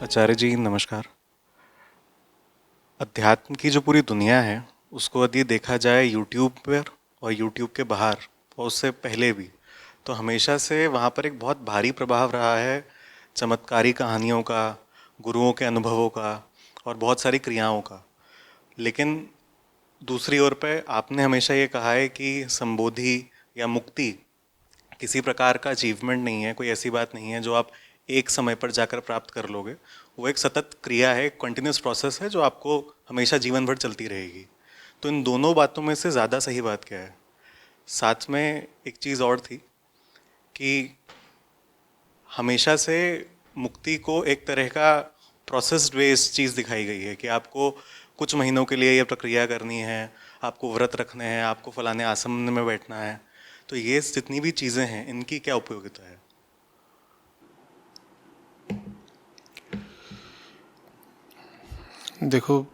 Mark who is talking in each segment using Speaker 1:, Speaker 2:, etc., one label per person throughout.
Speaker 1: आचार्य जी नमस्कार। अध्यात्म की जो पूरी दुनिया है उसको यदि देखा जाए यूट्यूब पर और यूट्यूब के बाहर और उससे पहले भी, तो हमेशा से वहाँ पर एक बहुत भारी प्रभाव रहा है चमत्कारी कहानियों का, गुरुओं के अनुभवों का और बहुत सारी क्रियाओं का। लेकिन दूसरी ओर पे आपने हमेशा ये कहा है कि संबोधि या मुक्ति किसी प्रकार का अचीवमेंट नहीं है, कोई ऐसी बात नहीं है जो आप एक समय पर जाकर प्राप्त कर लोगे। वो एक सतत क्रिया है, एक कंटिन्यूस प्रोसेस है जो आपको हमेशा जीवन भर चलती रहेगी। तो इन दोनों बातों में से ज़्यादा सही बात क्या है? साथ में एक चीज़ और थी कि हमेशा से मुक्ति को एक तरह का प्रोसेस्ड बेस्ड चीज़ दिखाई गई है कि आपको कुछ महीनों के लिए ये प्रक्रिया करनी है, आपको व्रत रखने हैं, आपको फलाने आसन में बैठना है। तो ये जितनी भी चीज़ें हैं इनकी क्या उपयोगिता है?
Speaker 2: देखो,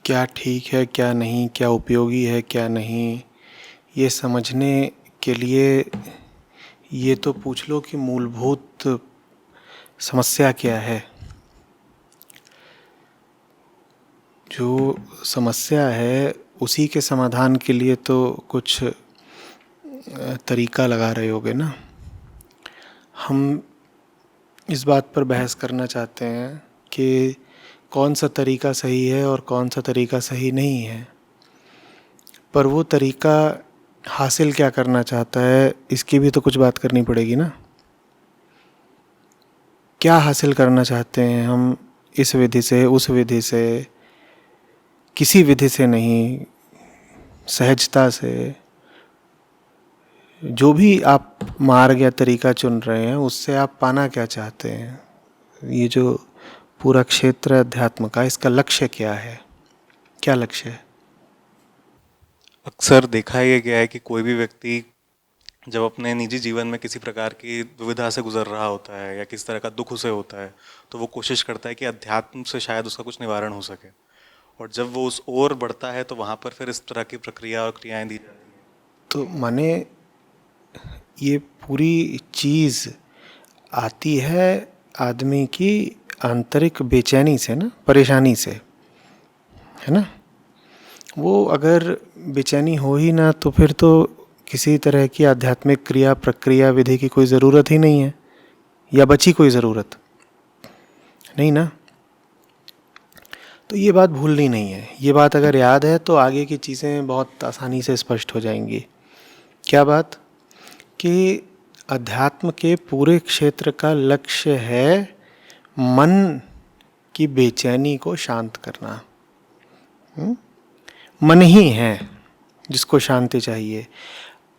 Speaker 2: क्या ठीक है क्या नहीं, क्या उपयोगी है क्या नहीं, ये समझने के लिए ये तो पूछ लो कि मूलभूत समस्या क्या है। जो समस्या है उसी के समाधान के लिए तो कुछ तरीका लगा रहे होगे ना। हम इस बात पर बहस करना चाहते हैं कि कौन सा तरीका सही है और कौन सा तरीका सही नहीं है। पर वो तरीका हासिल क्या करना चाहता है, इसकी भी तो कुछ बात करनी पड़ेगी ना। क्या हासिल करना चाहते हैं हम इस विधि से, उस विधि से, किसी विधि से नहीं, सहजता से। जो भी आप मार्ग या तरीका चुन रहे हैं उससे आप पाना क्या चाहते हैं। ये जो पूरा क्षेत्र है अध्यात्म का, इसका लक्ष्य क्या है, क्या लक्ष्य है?
Speaker 1: अक्सर देखा ये गया है कि कोई भी व्यक्ति जब अपने निजी जीवन में किसी प्रकार की दुविधा से गुजर रहा होता है या किस तरह का दुख उसे होता है, तो वो कोशिश करता है कि अध्यात्म से शायद उसका कुछ निवारण हो सके। और जब वो उस ओर बढ़ता है तो वहाँ पर फिर इस तरह की प्रक्रिया और क्रियाएं दी जाती हैं।
Speaker 2: तो माने ये पूरी चीज़ आती है आदमी की आंतरिक बेचैनी से ना, परेशानी से, है ना। वो अगर बेचैनी हो ही ना तो फिर तो किसी तरह की आध्यात्मिक क्रिया प्रक्रिया विधि की कोई ज़रूरत ही नहीं है, या बची कोई ज़रूरत नहीं ना। तो ये बात भूलनी नहीं है। ये बात अगर याद है तो आगे की चीज़ें बहुत आसानी से स्पष्ट हो जाएंगी। क्या बात? कि अध्यात्म के पूरे क्षेत्र का लक्ष्य है मन की बेचैनी को शांत करना। मन ही है जिसको शांति चाहिए।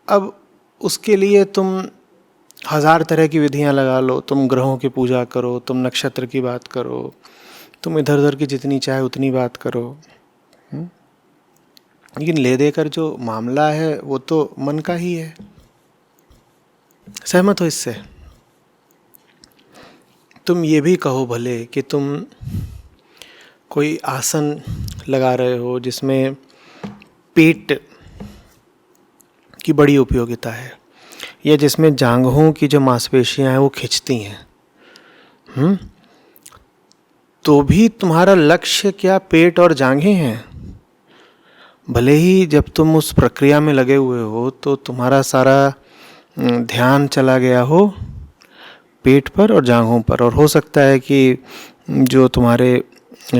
Speaker 2: अब उसके लिए तुम हजार तरह की विधियां लगा लो, तुम ग्रहों की पूजा करो, तुम नक्षत्र की बात करो, तुम इधर उधर की जितनी चाहे उतनी बात करो, लेकिन ले देकर जो मामला है वो तो मन का ही है। सहमत हो इससे? तुम ये भी कहो भले कि तुम कोई आसन लगा रहे हो जिसमें पेट की बड़ी उपयोगिता है, या जिसमें जांघों की जो मांसपेशियां हैं वो खिंचती हैं, तो भी तुम्हारा लक्ष्य क्या पेट और जांघें हैं? भले ही जब तुम उस प्रक्रिया में लगे हुए हो तो तुम्हारा सारा ध्यान चला गया हो पेट पर और जांघों पर, और हो सकता है कि जो तुम्हारे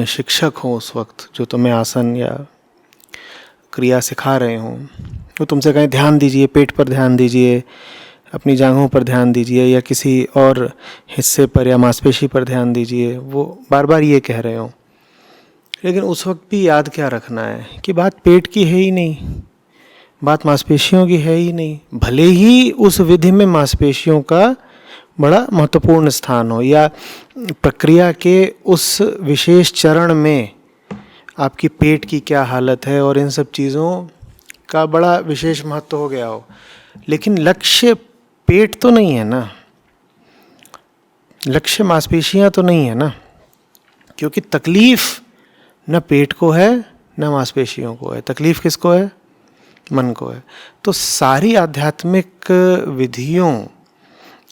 Speaker 2: शिक्षक हों उस वक्त, जो तुम्हें आसन या क्रिया सिखा रहे हों, वो तुमसे कहें ध्यान दीजिए, पेट पर ध्यान दीजिए, अपनी जांघों पर ध्यान दीजिए, या किसी और हिस्से पर या मांसपेशी पर ध्यान दीजिए, वो बार बार ये कह रहे हों। लेकिन उस वक्त भी याद क्या रखना है कि बात पेट की है ही नहीं, बात मांसपेशियों की है ही नहीं। भले ही उस विधि में मांसपेशियों का बड़ा महत्वपूर्ण स्थान हो, या प्रक्रिया के उस विशेष चरण में आपकी पेट की क्या हालत है और इन सब चीज़ों का बड़ा विशेष महत्व हो गया हो, लेकिन लक्ष्य पेट तो नहीं है ना, लक्ष्य मांसपेशियां तो नहीं है ना। क्योंकि तकलीफ न पेट को है न मांसपेशियों को है, तकलीफ किसको है? मन को है। तो सारी आध्यात्मिक विधियों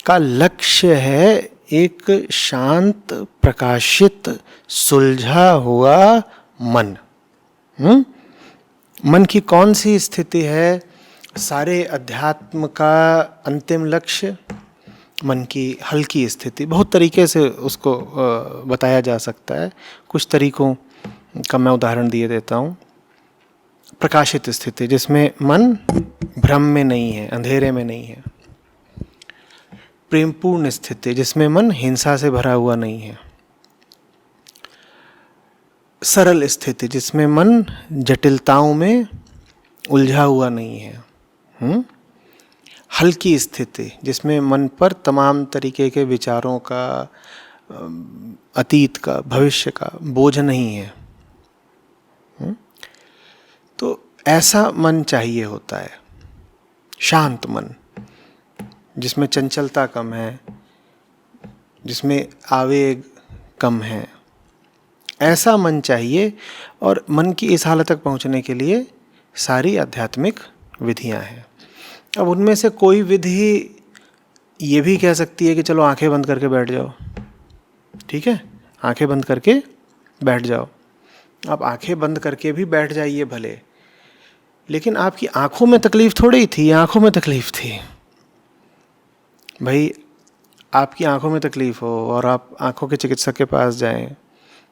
Speaker 2: का लक्ष्य है एक शांत, प्रकाशित, सुलझा हुआ मन। मन की कौन सी स्थिति है सारे अध्यात्म का अंतिम लक्ष्य? मन की हल्की स्थिति। बहुत तरीके से उसको बताया जा सकता है। कुछ तरीकों का मैं उदाहरण दिए देता हूँ। प्रकाशित स्थिति, जिसमें मन भ्रम में नहीं है, अंधेरे में नहीं है। प्रेमपूर्ण स्थिति, जिसमें मन हिंसा से भरा हुआ नहीं है। सरल स्थिति, जिसमें मन जटिलताओं में उलझा हुआ नहीं है। हल्की स्थिति, जिसमें मन पर तमाम तरीके के विचारों का, अतीत का, भविष्य का बोझ नहीं है। तो ऐसा मन चाहिए होता है, शांत मन, जिसमें चंचलता कम है, जिसमें आवेग कम है। ऐसा मन चाहिए। और मन की इस हालत तक पहुंचने के लिए सारी आध्यात्मिक विधियां हैं। अब उनमें से कोई विधि ये भी कह सकती है कि चलो आंखें बंद करके बैठ जाओ, ठीक है, आंखें बंद करके बैठ जाओ। आप आंखें बंद करके भी बैठ जाइए भले, लेकिन आपकी आंखों में तकलीफ थोड़ी ही थी, आंखों में तकलीफ थी। भाई, आपकी आंखों में तकलीफ हो और आप आंखों के चिकित्सक के पास जाएं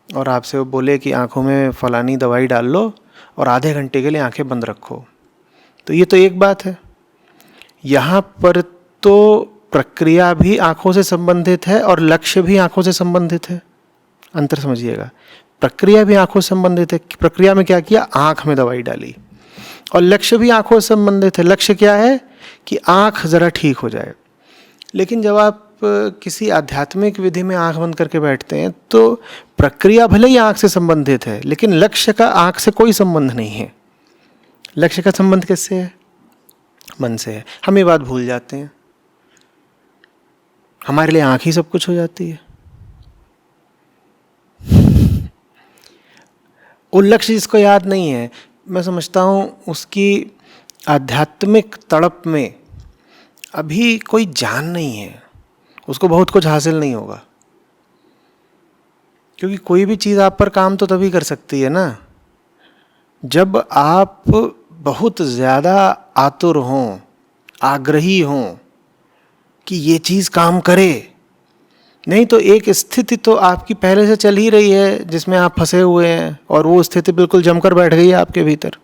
Speaker 2: और आपसे वो बोले कि आंखों में फलानी दवाई डाल लो और आधे घंटे के लिए आंखें बंद रखो, तो ये तो एक बात है। यहाँ पर तो प्रक्रिया भी आंखों से संबंधित है और लक्ष्य भी आंखों से संबंधित है। अंतर समझिएगा, प्रक्रिया भी आंखों से संबंधित है। प्रक्रिया में क्या किया? आंख में दवाई डाली। और लक्ष्य भी आंखों से संबंधित है। लक्ष्य क्या है? कि आंख जरा ठीक हो जाए। लेकिन जब आप किसी आध्यात्मिक विधि में आंख बंद करके बैठते हैं तो प्रक्रिया भले ही आंख से संबंधित है, लेकिन लक्ष्य का आंख से कोई संबंध नहीं है। लक्ष्य का संबंध किससे है? मन से है। हम ये बात भूल जाते हैं। हमारे लिए आंख ही सब कुछ हो जाती है। वो लक्ष्य जिसको याद नहीं है, मैं समझता हूँ उसकी आध्यात्मिक तड़प में अभी कोई जान नहीं है, उसको बहुत कुछ हासिल नहीं होगा। क्योंकि कोई भी चीज़ आप पर काम तो तभी कर सकती है ना, जब आप बहुत ज़्यादा आतुर हों, आग्रही हों कि ये चीज़ काम करे। नहीं तो एक स्थिति तो आपकी पहले से चल ही रही है जिसमें आप फंसे हुए हैं और वो स्थिति बिल्कुल जमकर बैठ गई है आपके भीतर।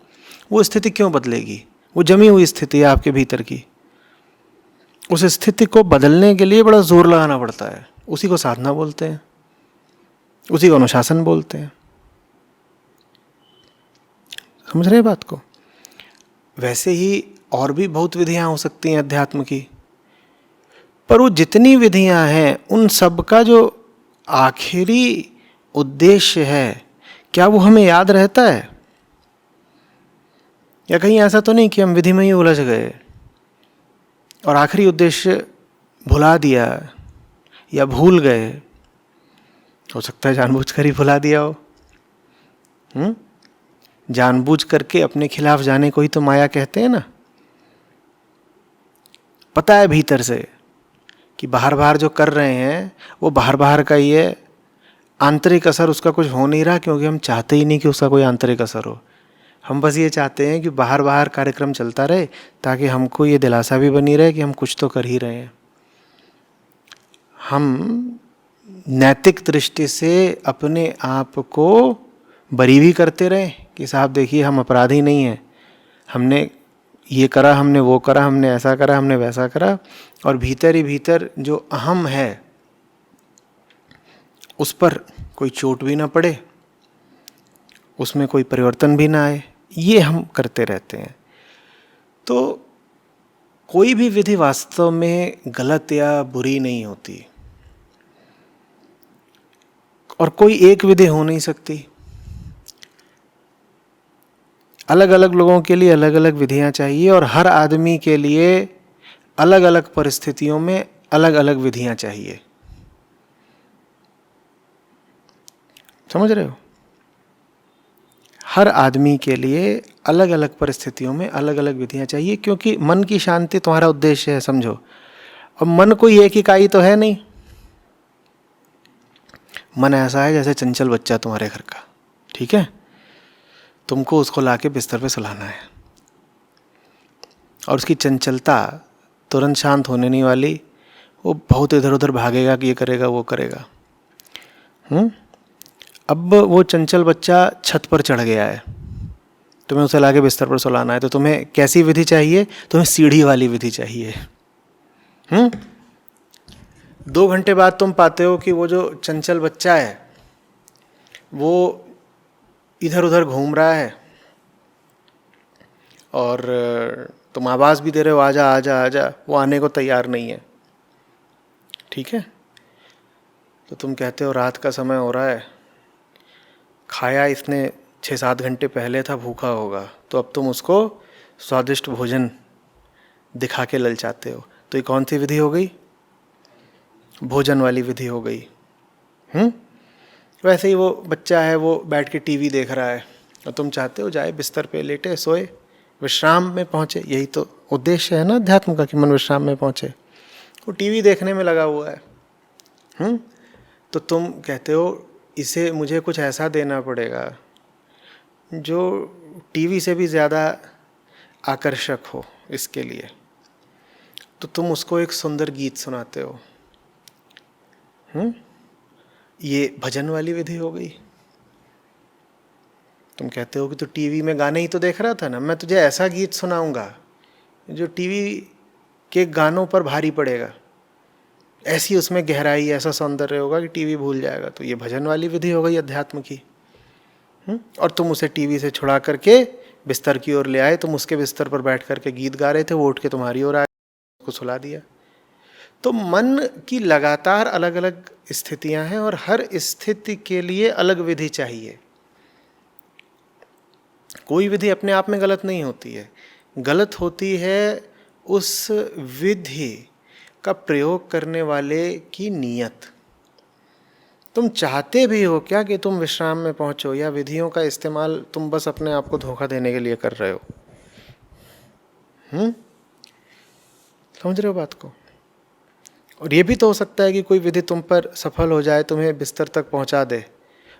Speaker 2: वो स्थिति क्यों बदलेगी? वो जमी हुई स्थिति है आपके भीतर की। उस स्थिति को बदलने के लिए बड़ा जोर लगाना पड़ता है। उसी को साधना बोलते हैं, उसी को अनुशासन बोलते हैं। समझ रहे हैं बात को? वैसे ही और भी बहुत विधियां हो सकती हैं अध्यात्म की, पर वो जितनी विधियां हैं उन सब का जो आखिरी उद्देश्य है, क्या वो हमें याद रहता है? या कहीं ऐसा तो नहीं कि हम विधि में ही उलझ गए और आखिरी उद्देश्य भुला दिया या भूल गए? हो सकता है जानबूझकर ही भुला दिया हो। जानबूझ करके अपने खिलाफ जाने को ही तो माया कहते हैं ना। पता है भीतर से कि बाहर बाहर जो कर रहे हैं वो बाहर बाहर का ही है, आंतरिक असर उसका कुछ हो नहीं रहा, क्योंकि हम चाहते ही नहीं कि उसका कोई आंतरिक असर हो। हम बस ये चाहते हैं कि बाहर बाहर कार्यक्रम चलता रहे, ताकि हमको ये दिलासा भी बनी रहे कि हम कुछ तो कर ही रहे हैं। हम नैतिक दृष्टि से अपने आप को बरी भी करते रहे कि साहब देखिए हम अपराधी नहीं हैं, हमने ये करा, हमने वो करा, हमने ऐसा करा, हमने वैसा करा, और भीतर ही भीतर जो अहम है उस पर कोई चोट भी ना पड़े, उसमें कोई परिवर्तन भी ना आए, ये हम करते रहते हैं। तो कोई भी विधि वास्तव में गलत या बुरी नहीं होती, और कोई एक विधि हो नहीं सकती। अलग अलग लोगों के लिए अलग अलग विधियां चाहिए, और हर आदमी के लिए अलग अलग परिस्थितियों में अलग अलग विधियां चाहिए। समझ रहे हो? हर आदमी के लिए अलग अलग परिस्थितियों में अलग अलग विधियां चाहिए, क्योंकि मन की शांति तुम्हारा उद्देश्य है, समझो। और मन कोई एक इकाई तो है नहीं। मन ऐसा है जैसे चंचल बच्चा तुम्हारे घर का, ठीक है? तुमको उसको लाके बिस्तर पे सुलाना है, और उसकी चंचलता तुरंत शांत होने नहीं वाली। वो बहुत इधर उधर भागेगा कि ये करेगा वो करेगा। अब वो चंचल बच्चा छत पर चढ़ गया है, तुम्हें उसे लाके बिस्तर पर सुलाना है, तो तुम्हें कैसी विधि चाहिए? तुम्हें सीढ़ी वाली विधि चाहिए। 2 घंटे बाद तुम पाते हो कि वो जो चंचल बच्चा है वो इधर उधर घूम रहा है, और तुम आवाज़ भी दे रहे हो आजा आजा आजा, वो आने को तैयार नहीं है, ठीक है? तो तुम कहते हो रात का समय हो रहा है, खाया इसने 6-7 घंटे पहले था, भूखा होगा, तो अब तुम उसको स्वादिष्ट भोजन दिखा के ललचाते हो। तो ये कौन सी विधि हो गई? भोजन वाली विधि हो गई। वैसे ही वो बच्चा है, वो बैठ के टीवी देख रहा है, और तुम चाहते हो जाए बिस्तर पे, लेटे, सोए, विश्राम में पहुँचे। यही तो उद्देश्य है ना अध्यात्म का, कि मन विश्राम में पहुँचे। वो टीवी देखने में लगा हुआ है। तो तुम कहते हो इसे मुझे कुछ ऐसा देना पड़ेगा जो टीवी से भी ज़्यादा आकर्षक हो इसके लिए। तो तुम उसको एक सुंदर गीत सुनाते हो। ये भजन वाली विधि हो गई। तुम कहते हो कि तो टीवी में गाने ही तो देख रहा था ना, मैं तुझे ऐसा गीत सुनाऊंगा जो टीवी के गानों पर भारी पड़ेगा, ऐसी उसमें गहराई, ऐसा सौंदर्य होगा कि टीवी भूल जाएगा। तो ये भजन वाली विधि हो गई अध्यात्म की। और तुम उसे टीवी से छुड़ा करके बिस्तर की ओर ले आए। तुम उसके बिस्तर पर बैठ करके गीत गा रहे थे, वो उठ के तुम्हारी ओर आए, उसको सुला दिया। तो मन की लगातार अलग अलग स्थितियां हैं, और हर स्थिति के लिए अलग विधि चाहिए। कोई विधि अपने आप में गलत नहीं होती है, गलत होती है उस विधि का प्रयोग करने वाले की नीयत। तुम चाहते भी हो क्या कि तुम विश्राम में पहुंचो, या विधियों का इस्तेमाल तुम बस अपने आप को धोखा देने के लिए कर रहे हो? समझ रहे हो बात को? और ये भी तो हो सकता है कि कोई विधि तुम पर सफल हो जाए, तुम्हें बिस्तर तक पहुंचा दे,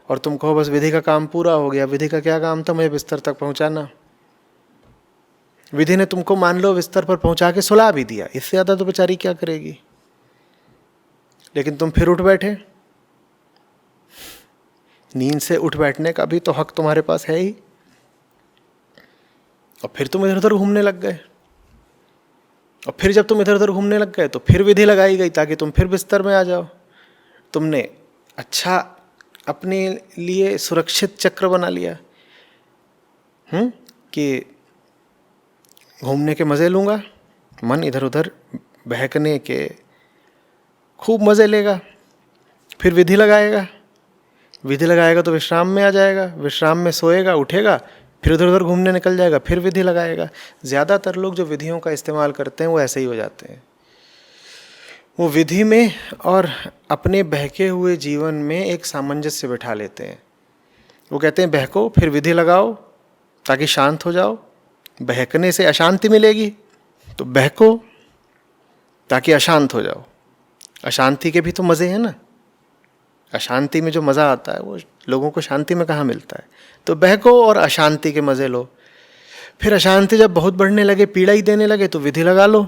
Speaker 2: और तुम कहो बस विधि का काम पूरा हो गया। विधि का क्या काम था? मुझे बिस्तर तक पहुंचाना। विधि ने तुमको मान लो बिस्तर पर पहुंचा के सुला भी दिया, इससे ज़्यादा तो बेचारी क्या करेगी? लेकिन तुम फिर उठ बैठे। नींद से उठ बैठने का भी तो हक तुम्हारे पास है ही, और फिर तुम इधर उधर घूमने लग गए। और फिर जब तुम इधर उधर घूमने लग गए तो फिर विधि लगाई गई ताकि तुम फिर बिस्तर में आ जाओ। तुमने अच्छा अपने लिए सुरक्षित चक्र बना लिया कि घूमने के मज़े लूँगा, मन इधर उधर बहकने के खूब मज़े लेगा, फिर विधि लगाएगा। विधि लगाएगा तो विश्राम में आ जाएगा, विश्राम में सोएगा, उठेगा, फिर उधर उधर घूमने निकल जाएगा, फिर विधि लगाएगा। ज़्यादातर लोग जो विधियों का इस्तेमाल करते हैं वो ऐसे ही हो जाते हैं। वो विधि में और अपने बहके हुए जीवन में एक सामंजस्य बिठा लेते हैं। वो कहते हैं बहको, फिर विधि लगाओ ताकि शांत हो जाओ। बहकने से अशांति मिलेगी, तो बहको ताकि अशांत हो जाओ। अशांति के भी तो मज़े हैं ना। अशांति में जो मज़ा आता है वो लोगों को शांति में कहाँ मिलता है। तो बहको और अशांति के मज़े लो। फिर अशांति जब बहुत बढ़ने लगे, पीड़ा ही देने लगे, तो विधि लगा लो।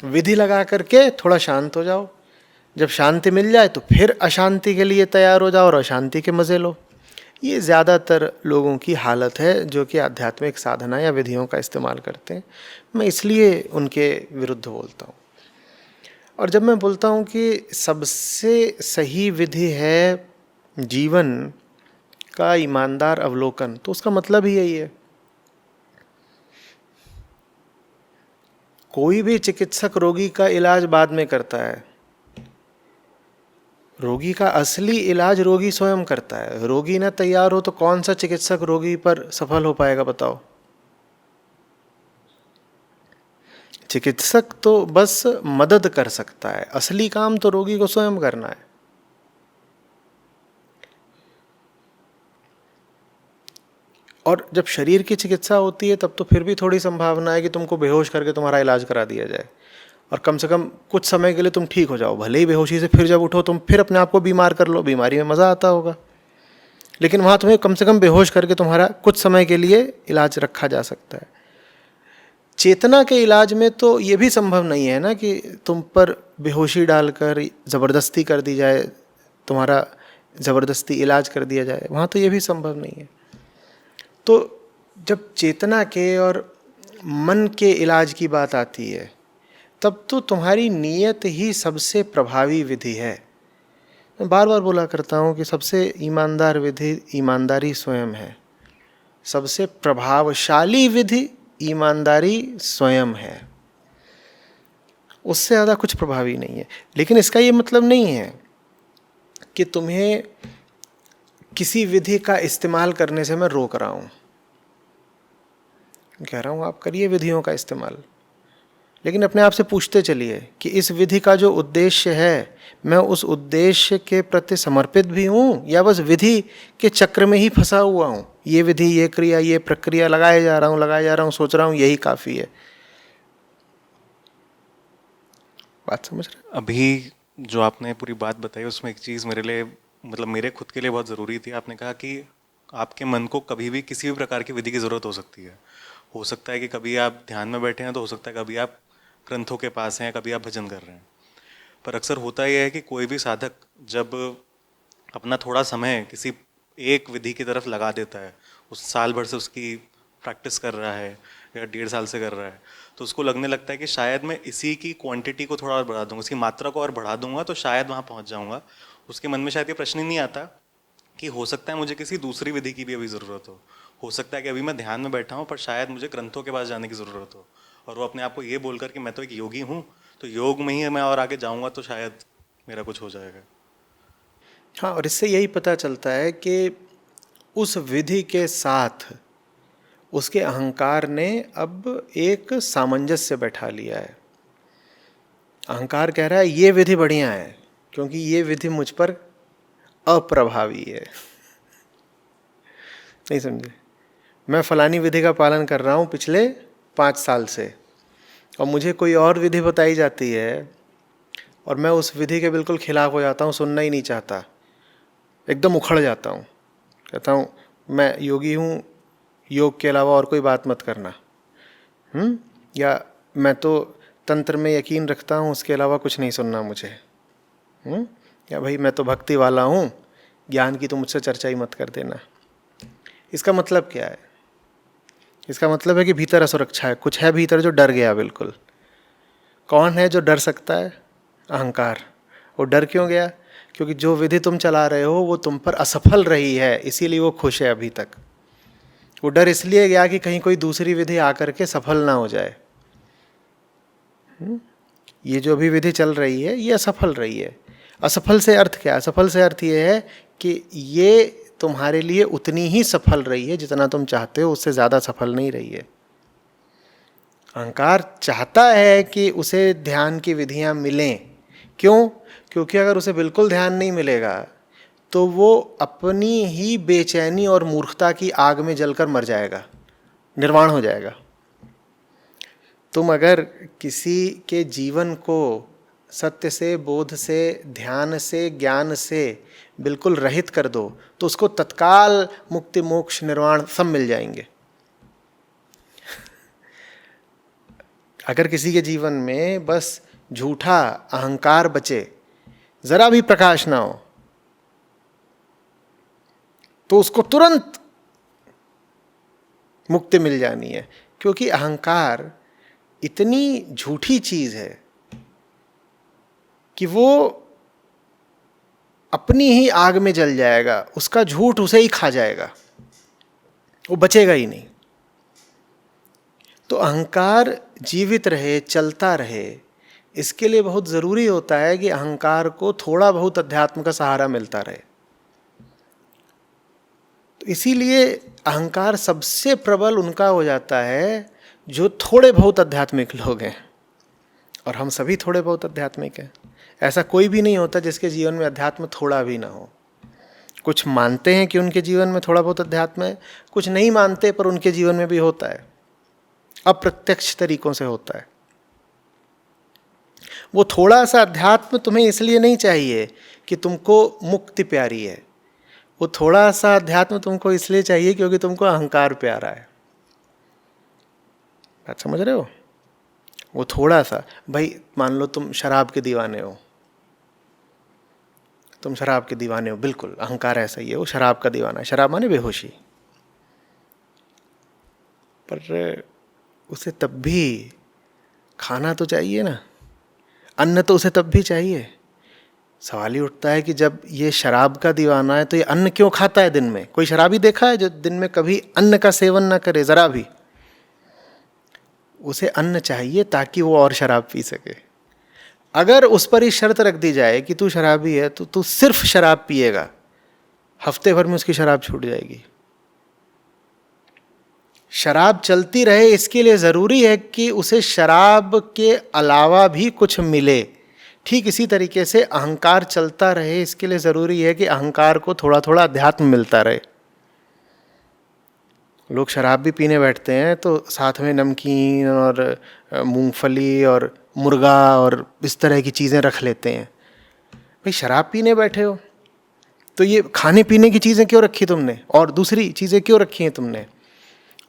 Speaker 2: विधि लगा करके थोड़ा शांत हो जाओ। जब शांति मिल जाए तो फिर अशांति के लिए तैयार हो जाओ और अशांति के मज़े लो। ये ज़्यादातर लोगों की हालत है जो कि आध्यात्मिक साधना या विधियों का इस्तेमाल करते हैं। मैं इसलिए उनके विरुद्ध बोलता हूँ। और जब मैं बोलता हूँ कि सबसे सही विधि है जीवन का ईमानदार अवलोकन, तो उसका मतलब ही यही है। कोई भी चिकित्सक रोगी का इलाज बाद में करता है। रोगी का असली इलाज रोगी स्वयं करता है। रोगी ना तैयार हो तो कौन सा चिकित्सक रोगी पर सफल हो पाएगा बताओ? चिकित्सक तो बस मदद कर सकता है, असली काम तो रोगी को स्वयं करना है। और जब शरीर की चिकित्सा होती है तब तो फिर भी थोड़ी संभावना है कि तुमको बेहोश करके तुम्हारा इलाज करा दिया जाए। और कम से कम कुछ समय के लिए तुम ठीक हो जाओ। भले ही बेहोशी से फिर जब उठो तुम फिर अपने आप को बीमार कर लो, बीमारी में मज़ा आता होगा, लेकिन वहाँ तुम्हें कम से कम बेहोश करके तुम्हारा कुछ समय के लिए इलाज रखा जा सकता है। चेतना के इलाज में तो ये भी संभव नहीं है ना कि तुम पर बेहोशी डालकर ज़बरदस्ती कर दी जाए, तुम्हारा ज़बरदस्ती इलाज कर दिया जाए, वहाँ तो ये भी संभव नहीं है। तो जब चेतना के और मन के इलाज की बात आती है तब तो तुम्हारी नीयत ही सबसे प्रभावी विधि है। मैं बार बार बोला करता हूँ कि सबसे ईमानदार विधि ईमानदारी स्वयं है, सबसे प्रभावशाली विधि ईमानदारी स्वयं है, उससे ज़्यादा कुछ प्रभावी नहीं है। लेकिन इसका ये मतलब नहीं है कि तुम्हें किसी विधि का इस्तेमाल करने से मैं रोक रहा हूँ। कह रहा हूँ आप करिए विधियों का इस्तेमाल, लेकिन अपने आप से पूछते चलिए कि इस विधि का जो उद्देश्य है, मैं उस उद्देश्य के प्रति समर्पित भी हूँ या बस विधि के चक्र में ही फंसा हुआ हूँ। ये विधि, ये क्रिया, ये प्रक्रिया लगाए जा रहा हूँ, सोच रहा हूँ यही काफ़ी है। बात समझ रहे?
Speaker 1: अभी जो आपने पूरी बात बताई उसमें एक चीज़ मेरे लिए, मतलब मेरे खुद के लिए बहुत ज़रूरी थी। आपने कहा कि आपके मन को कभी भी किसी भी प्रकार की विधि की ज़रूरत हो सकती है। हो सकता है कि कभी आप ध्यान में बैठे हैं तो हो सकता है कभी आप ग्रंथों के पास हैं, कभी आप भजन कर रहे हैं। पर अक्सर होता यह है कि कोई भी साधक जब अपना थोड़ा समय किसी एक विधि की तरफ लगा देता है, उस साल भर से उसकी प्रैक्टिस कर रहा है या 1.5 साल से कर रहा है, तो उसको लगने लगता है कि शायद मैं इसी की क्वांटिटी को थोड़ा और बढ़ा दूंगा, इसकी मात्रा को और बढ़ा दूंगा तो शायद वहाँ पहुँच जाऊँगा। उसके मन में शायद ये प्रश्न ही नहीं आता कि हो सकता है मुझे किसी दूसरी विधि की भी अभी ज़रूरत हो सकता है कि अभी मैं ध्यान में बैठा हूँ पर शायद मुझे ग्रंथों के पास जाने की ज़रूरत हो, और वो अपने आप को ये बोलकर कि मैं तो एक योगी हूँ, तो योग में ही मैं और आगे जाऊँगा तो शायद मेरा कुछ हो जाएगा।
Speaker 2: हाँ, और इससे यही पता चलता है कि उस विधि के साथ उसके अहंकार ने अब एक सामंजस्य बैठा लिया है। अहंकार कह रहा है ये विधि बढ़िया है क्योंकि ये विधि मुझ पर अप्रभावी है। नहीं समझे? मैं फलानी विधि का पालन कर रहा हूँ पिछले 5 साल से, और मुझे कोई और विधि बताई जाती है और मैं उस विधि के बिल्कुल खिलाफ हो जाता हूँ, सुनना ही नहीं चाहता, एकदम उखड़ जाता हूँ, कहता हूँ मैं योगी हूँ, योग के अलावा और कोई बात मत करना। या मैं तो तंत्र में यकीन रखता हूँ, उसके अलावा कुछ नहीं सुनना मुझे। या भाई मैं तो भक्ति वाला हूँ, ज्ञान की तो मुझसे चर्चा ही मत कर देना। इसका मतलब क्या है? इसका मतलब है कि भीतर असुरक्षा है, कुछ है भीतर जो डर गया बिल्कुल। कौन है जो डर सकता है? अहंकार। वो डर क्यों गया? क्योंकि जो विधि तुम चला रहे हो वो तुम पर असफल रही है, इसीलिए वो खुश है अभी तक। वो डर इसलिए गया कि कहीं कोई दूसरी विधि आकर के सफल ना हो जाए। ये जो भी विधि चल रही है ये असफल रही है। असफल से अर्थ क्या? असफल से अर्थ ये है कि ये तुम्हारे लिए उतनी ही सफल रही है जितना तुम चाहते हो, उससे ज़्यादा सफल नहीं रही है। अहंकार चाहता है कि उसे ध्यान की विधियां मिलें। क्यों? क्योंकि अगर उसे बिल्कुल ध्यान नहीं मिलेगा तो वो अपनी ही बेचैनी और मूर्खता की आग में जलकर मर जाएगा, निर्वाण हो जाएगा। तुम अगर किसी के जीवन को सत्य से, बोध से, ध्यान से, ज्ञान से बिल्कुल रहित कर दो तो उसको तत्काल मुक्ति, मोक्ष, निर्वाण सब मिल जाएंगे। अगर किसी के जीवन में बस झूठा अहंकार बचे, जरा भी प्रकाश ना हो, तो उसको तुरंत मुक्ति मिल जानी है। क्योंकि अहंकार इतनी झूठी चीज है कि वो अपनी ही आग में जल जाएगा, उसका झूठ उसे ही खा जाएगा, वो बचेगा ही नहीं। तो अहंकार जीवित रहे, चलता रहे, इसके लिए बहुत ज़रूरी होता है कि अहंकार को थोड़ा बहुत अध्यात्म का सहारा मिलता रहे। तो इसीलिए अहंकार सबसे प्रबल उनका हो जाता है जो थोड़े बहुत आध्यात्मिक लोग हैं, और हम सभी थोड़े बहुत आध्यात्मिक हैं। ऐसा कोई भी नहीं होता जिसके जीवन में अध्यात्म थोड़ा भी ना हो। कुछ मानते हैं कि उनके जीवन में थोड़ा बहुत अध्यात्म है, कुछ नहीं मानते पर उनके जीवन में भी होता है, अप्रत्यक्ष तरीकों से होता है। वो थोड़ा सा अध्यात्म तुम्हें इसलिए नहीं चाहिए कि तुमको मुक्ति प्यारी है, वो थोड़ा सा अध्यात्म तुमको इसलिए चाहिए क्योंकि तुमको अहंकार प्यारा है। बात समझ रहे हो? वो थोड़ा सा, भाई मान लो तुम शराब के दीवाने हो, तुम शराब के दीवाने हो, बिल्कुल अहंकार ऐसा ही है, वो शराब का दीवाना है, शराब माने बेहोशी। पर उसे तब भी खाना तो चाहिए ना, अन्न तो उसे तब भी चाहिए। सवाल ही उठता है कि जब ये शराब का दीवाना है तो ये अन्न क्यों खाता है दिन में? कोई शराबी देखा है जो दिन में कभी अन्न का सेवन ना करे जरा भी? उसे अन्न चाहिए ताकि वो और शराब पी सके। अगर उस पर ही शर्त रख दी जाए कि तू शराबी है तो तू सिर्फ शराब पिएगा, हफ्ते भर में उसकी शराब छूट जाएगी। शराब चलती रहे इसके लिए ज़रूरी है कि उसे शराब के अलावा भी कुछ मिले। ठीक इसी तरीके से अहंकार चलता रहे इसके लिए ज़रूरी है कि अहंकार को थोड़ा थोड़ा अध्यात्म मिलता रहे। लोग शराब भी पीने बैठते हैं तो साथ में नमकीन और मूंगफली और मुर्गा और इस तरह की चीज़ें रख लेते हैं। भाई शराब पीने बैठे हो तो ये खाने पीने की चीज़ें क्यों रखी तुमने और दूसरी चीज़ें क्यों रखी हैं तुमने?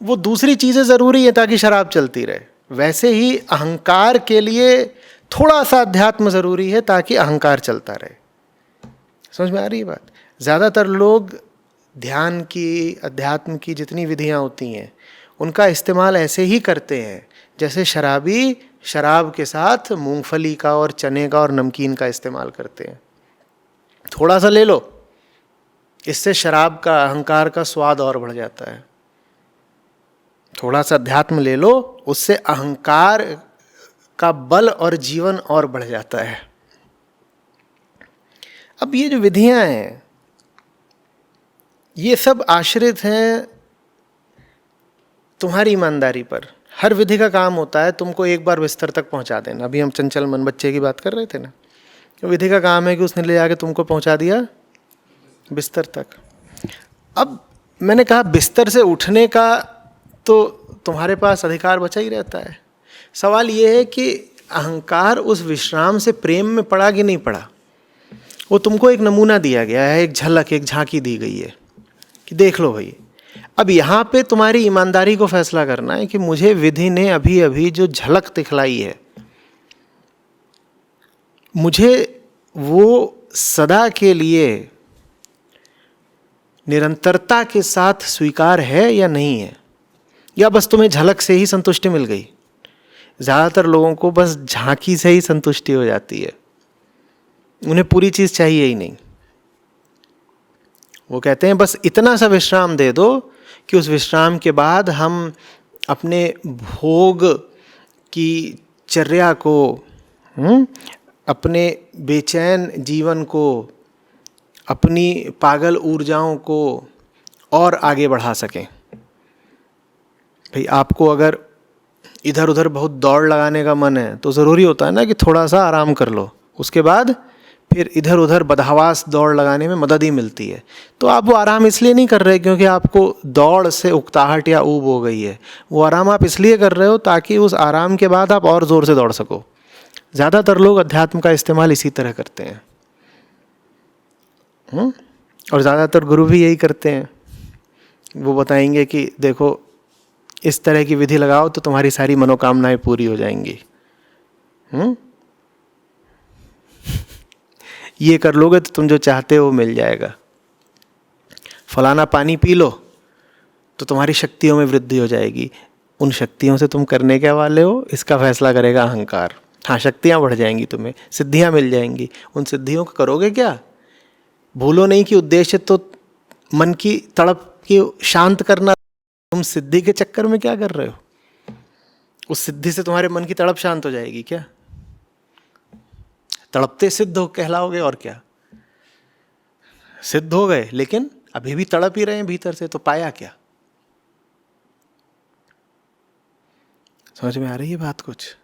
Speaker 2: वो दूसरी चीज़ें ज़रूरी है ताकि शराब चलती रहे। वैसे ही अहंकार के लिए थोड़ा सा अध्यात्म ज़रूरी है ताकि अहंकार चलता रहे। समझ में आ रही है बात? ज़्यादातर लोग ध्यान की, अध्यात्म की जितनी विधियां होती हैं उनका इस्तेमाल ऐसे ही करते हैं जैसे शराबी शराब के साथ मूंगफली का और चने का और नमकीन का इस्तेमाल करते हैं। थोड़ा सा ले लो, इससे शराब का, अहंकार का स्वाद और बढ़ जाता है। थोड़ा सा अध्यात्म ले लो, उससे अहंकार का बल और जीवन और बढ़ जाता है। अब ये जो विधियां हैं ये सब आश्रित हैं तुम्हारी ईमानदारी पर। हर विधि का काम होता है तुमको एक बार बिस्तर तक पहुंचा देना। अभी हम चंचल मन बच्चे की बात कर रहे थे ना, तो विधि का काम है कि उसने ले जाके तुमको पहुंचा दिया बिस्तर तक। अब मैंने कहा बिस्तर से उठने का तो तुम्हारे पास अधिकार बचा ही रहता है। सवाल ये है कि अहंकार उस विश्राम से प्रेम में पड़ा कि नहीं पड़ा। वो तुमको एक नमूना दिया गया है, एक झलक, एक झांकी दी गई है कि देख लो भाई। अब यहाँ पे तुम्हारी ईमानदारी को फैसला करना है कि मुझे विधि ने अभी अभी जो झलक दिखलाई है, मुझे वो सदा के लिए निरंतरता के साथ स्वीकार है या नहीं है, या बस तुम्हें झलक से ही संतुष्टि मिल गई। ज़्यादातर लोगों को बस झांकी से ही संतुष्टि हो जाती है, उन्हें पूरी चीज़ चाहिए ही नहीं। वो कहते हैं बस इतना सा विश्राम दे दो कि उस विश्राम के बाद हम अपने भोग की चर्या को, अपने बेचैन जीवन को, अपनी पागल ऊर्जाओं को और आगे बढ़ा सकें। भाई आपको अगर इधर उधर बहुत दौड़ लगाने का मन है तो ज़रूरी होता है ना कि थोड़ा सा आराम कर लो, उसके बाद फिर इधर उधर बदहवास दौड़ लगाने में मदद ही मिलती है। तो आप वो आराम इसलिए नहीं कर रहे क्योंकि आपको दौड़ से उकताहट या ऊब हो गई है, वो आराम आप इसलिए कर रहे हो ताकि उस आराम के बाद आप और ज़ोर से दौड़ सको। ज़्यादातर लोग अध्यात्म का इस्तेमाल इसी तरह करते हैं, और ज़्यादातर गुरु भी यही करते हैं। वो बताएंगे कि देखो इस तरह की विधि लगाओ तो तुम्हारी सारी मनोकामनाएं पूरी हो जाएंगी। ये कर लोगे तो तुम जो चाहते हो मिल जाएगा। फलाना पानी पी लो तो तुम्हारी शक्तियों में वृद्धि हो जाएगी। उन शक्तियों से तुम करने के वाले हो इसका फैसला करेगा अहंकार। हाँ, शक्तियाँ बढ़ जाएंगी, तुम्हें सिद्धियाँ मिल जाएंगी। उन सिद्धियों को करोगे क्या? भूलो नहीं कि उद्देश्य तो मन की तड़प की शांत करना। तुम सिद्धि के चक्कर में क्या कर रहे हो? उस सिद्धि से तुम्हारे मन की तड़प शांत हो जाएगी क्या? तड़पते सिद्ध हो कहलाओगे और क्या। सिद्ध हो गए लेकिन अभी भी तड़प ही रहे हैं भीतर से, तो पाया क्या? समझ में आ रही है बात कुछ?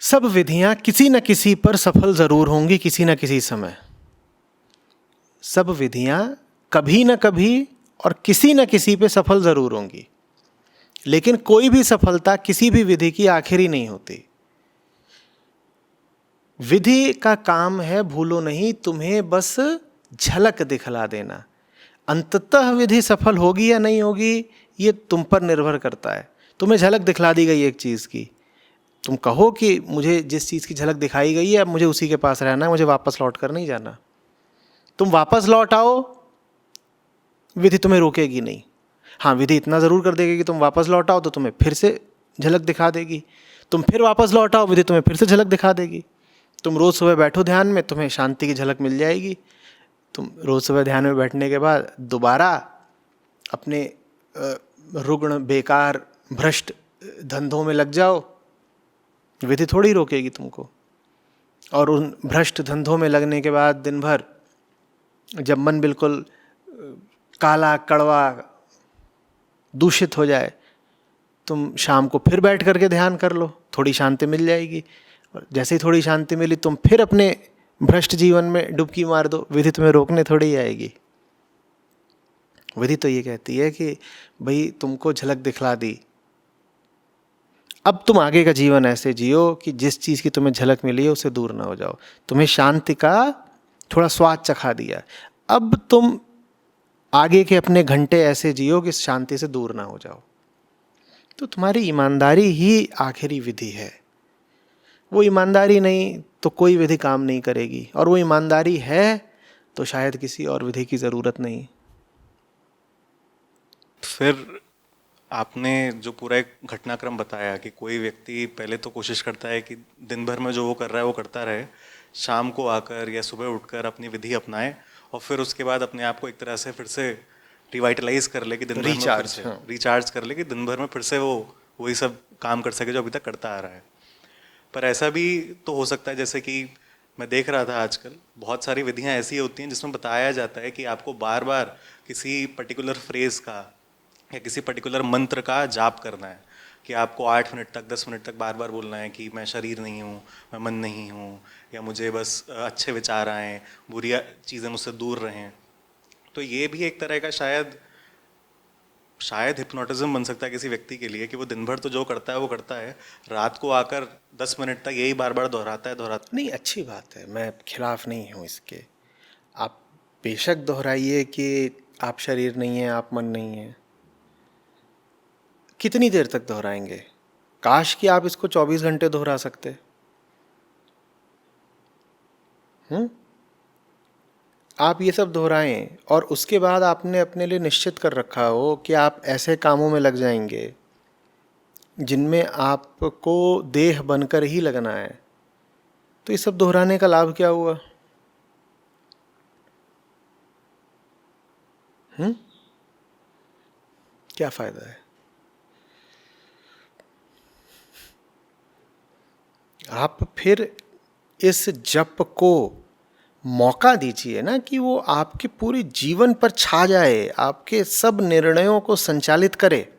Speaker 2: सब विधियां किसी न किसी पर सफल जरूर होंगी, किसी न किसी समय। सब विधियां कभी न कभी और किसी न किसी पे सफल जरूर होंगी। लेकिन कोई भी सफलता किसी भी विधि की आखिरी नहीं होती। विधि का काम है, भूलो नहीं, तुम्हें बस झलक दिखला देना। अंततः विधि सफल होगी या नहीं होगी ये तुम पर निर्भर करता है। तुम्हें झलक दिखला दी गई एक चीज़ की, तुम कहो कि मुझे जिस चीज़ की झलक दिखाई गई है अब मुझे उसी के पास रहना है, मुझे वापस लौट कर नहीं जाना। तुम वापस लौट आओ, विधि तुम्हें रोकेगी नहीं। हाँ, विधि इतना ज़रूर कर देगी कि तुम वापस लौट आओ तो तुम्हें फिर से झलक दिखा देगी। तुम फिर वापस लौट आओ, विधि तुम्हें फिर से झलक दिखा देगी। तुम रोज़ सुबह बैठो ध्यान में, तुम्हें शांति की झलक मिल जाएगी। तुम रोज़ सुबह ध्यान में बैठने के बाद दोबारा अपने रुग्ण, बेकार, भ्रष्ट धंधों में लग जाओ, विधि थोड़ी रोकेगी तुमको। और उन भ्रष्ट धंधों में लगने के बाद दिन भर जब मन बिल्कुल काला, कड़वा, दूषित हो जाए, तुम शाम को फिर बैठ करके ध्यान कर लो, थोड़ी शांति मिल जाएगी। और जैसे ही थोड़ी शांति मिली तुम फिर अपने भ्रष्ट जीवन में डुबकी मार दो, विधि तुम्हें रोकने थोड़ी ही आएगी। विधि तो ये कहती है कि भाई तुमको झलक दिखला दी, अब तुम आगे का जीवन ऐसे जियो कि जिस चीज़ की तुम्हें झलक मिली है उससे दूर ना हो जाओ। तुम्हें शांति का थोड़ा स्वाद चखा दिया, अब तुम आगे के अपने घंटे ऐसे जियो कि शांति से दूर ना हो जाओ। तो तुम्हारी ईमानदारी ही आखिरी विधि है। वो ईमानदारी नहीं तो कोई विधि काम नहीं करेगी, और वो ईमानदारी है तो शायद किसी और विधि की ज़रूरत नहीं।
Speaker 1: फिर आपने जो पूरा एक घटनाक्रम बताया कि कोई व्यक्ति पहले तो कोशिश करता है कि दिन भर में जो वो कर रहा है वो करता रहे, शाम को आकर या सुबह उठकर अपनी विधि अपनाए, और फिर उसके बाद अपने आप को एक तरह से फिर से रिवाइटलाइज कर ले कि दिन भर में फिर से रिचार्ज कर ले कि दिन भर में फिर से वो वही सब काम कर सके जो अभी तक करता आ रहा है। पर ऐसा भी तो हो सकता है, जैसे कि मैं देख रहा था आजकल बहुत सारी विधियां ऐसी होती हैं जिसमें बताया जाता है कि आपको बार बार किसी पर्टिकुलर फ्रेज का या किसी पर्टिकुलर मंत्र का जाप करना है, कि आपको 8 मिनट तक 10 मिनट तक बार बार बोलना है कि मैं शरीर नहीं हूँ, मैं मन नहीं हूँ, या मुझे बस अच्छे विचार आएँ, बुरी चीज़ें मुझसे दूर रहें। तो ये भी एक तरह का शायद हिप्नोटिज्म बन सकता है किसी व्यक्ति के लिए, कि वो दिन भर तो जो करता है वो करता है, रात को आकर 10 मिनट तक यही बार बार दोहराता
Speaker 2: नहीं, अच्छी बात है, मैं खिलाफ नहीं हूँ इसके। आप बेशक दोहराइए कि आप शरीर नहीं हैं, आप मन नहीं हैं। कितनी देर तक दोहराएंगे? काश कि आप इसको 24 घंटे दोहरा सकते। आप ये सब दोहराएं और उसके बाद आपने अपने लिए निश्चित कर रखा हो कि आप ऐसे कामों में लग जाएंगे जिनमें आपको देह बनकर ही लगना है, तो ये सब दोहराने का लाभ क्या हुआ? क्या फायदा है? आप फिर इस जप को मौका दीजिए ना कि वो आपके पूरे जीवन पर छा जाए, आपके सब निर्णयों को संचालित करे।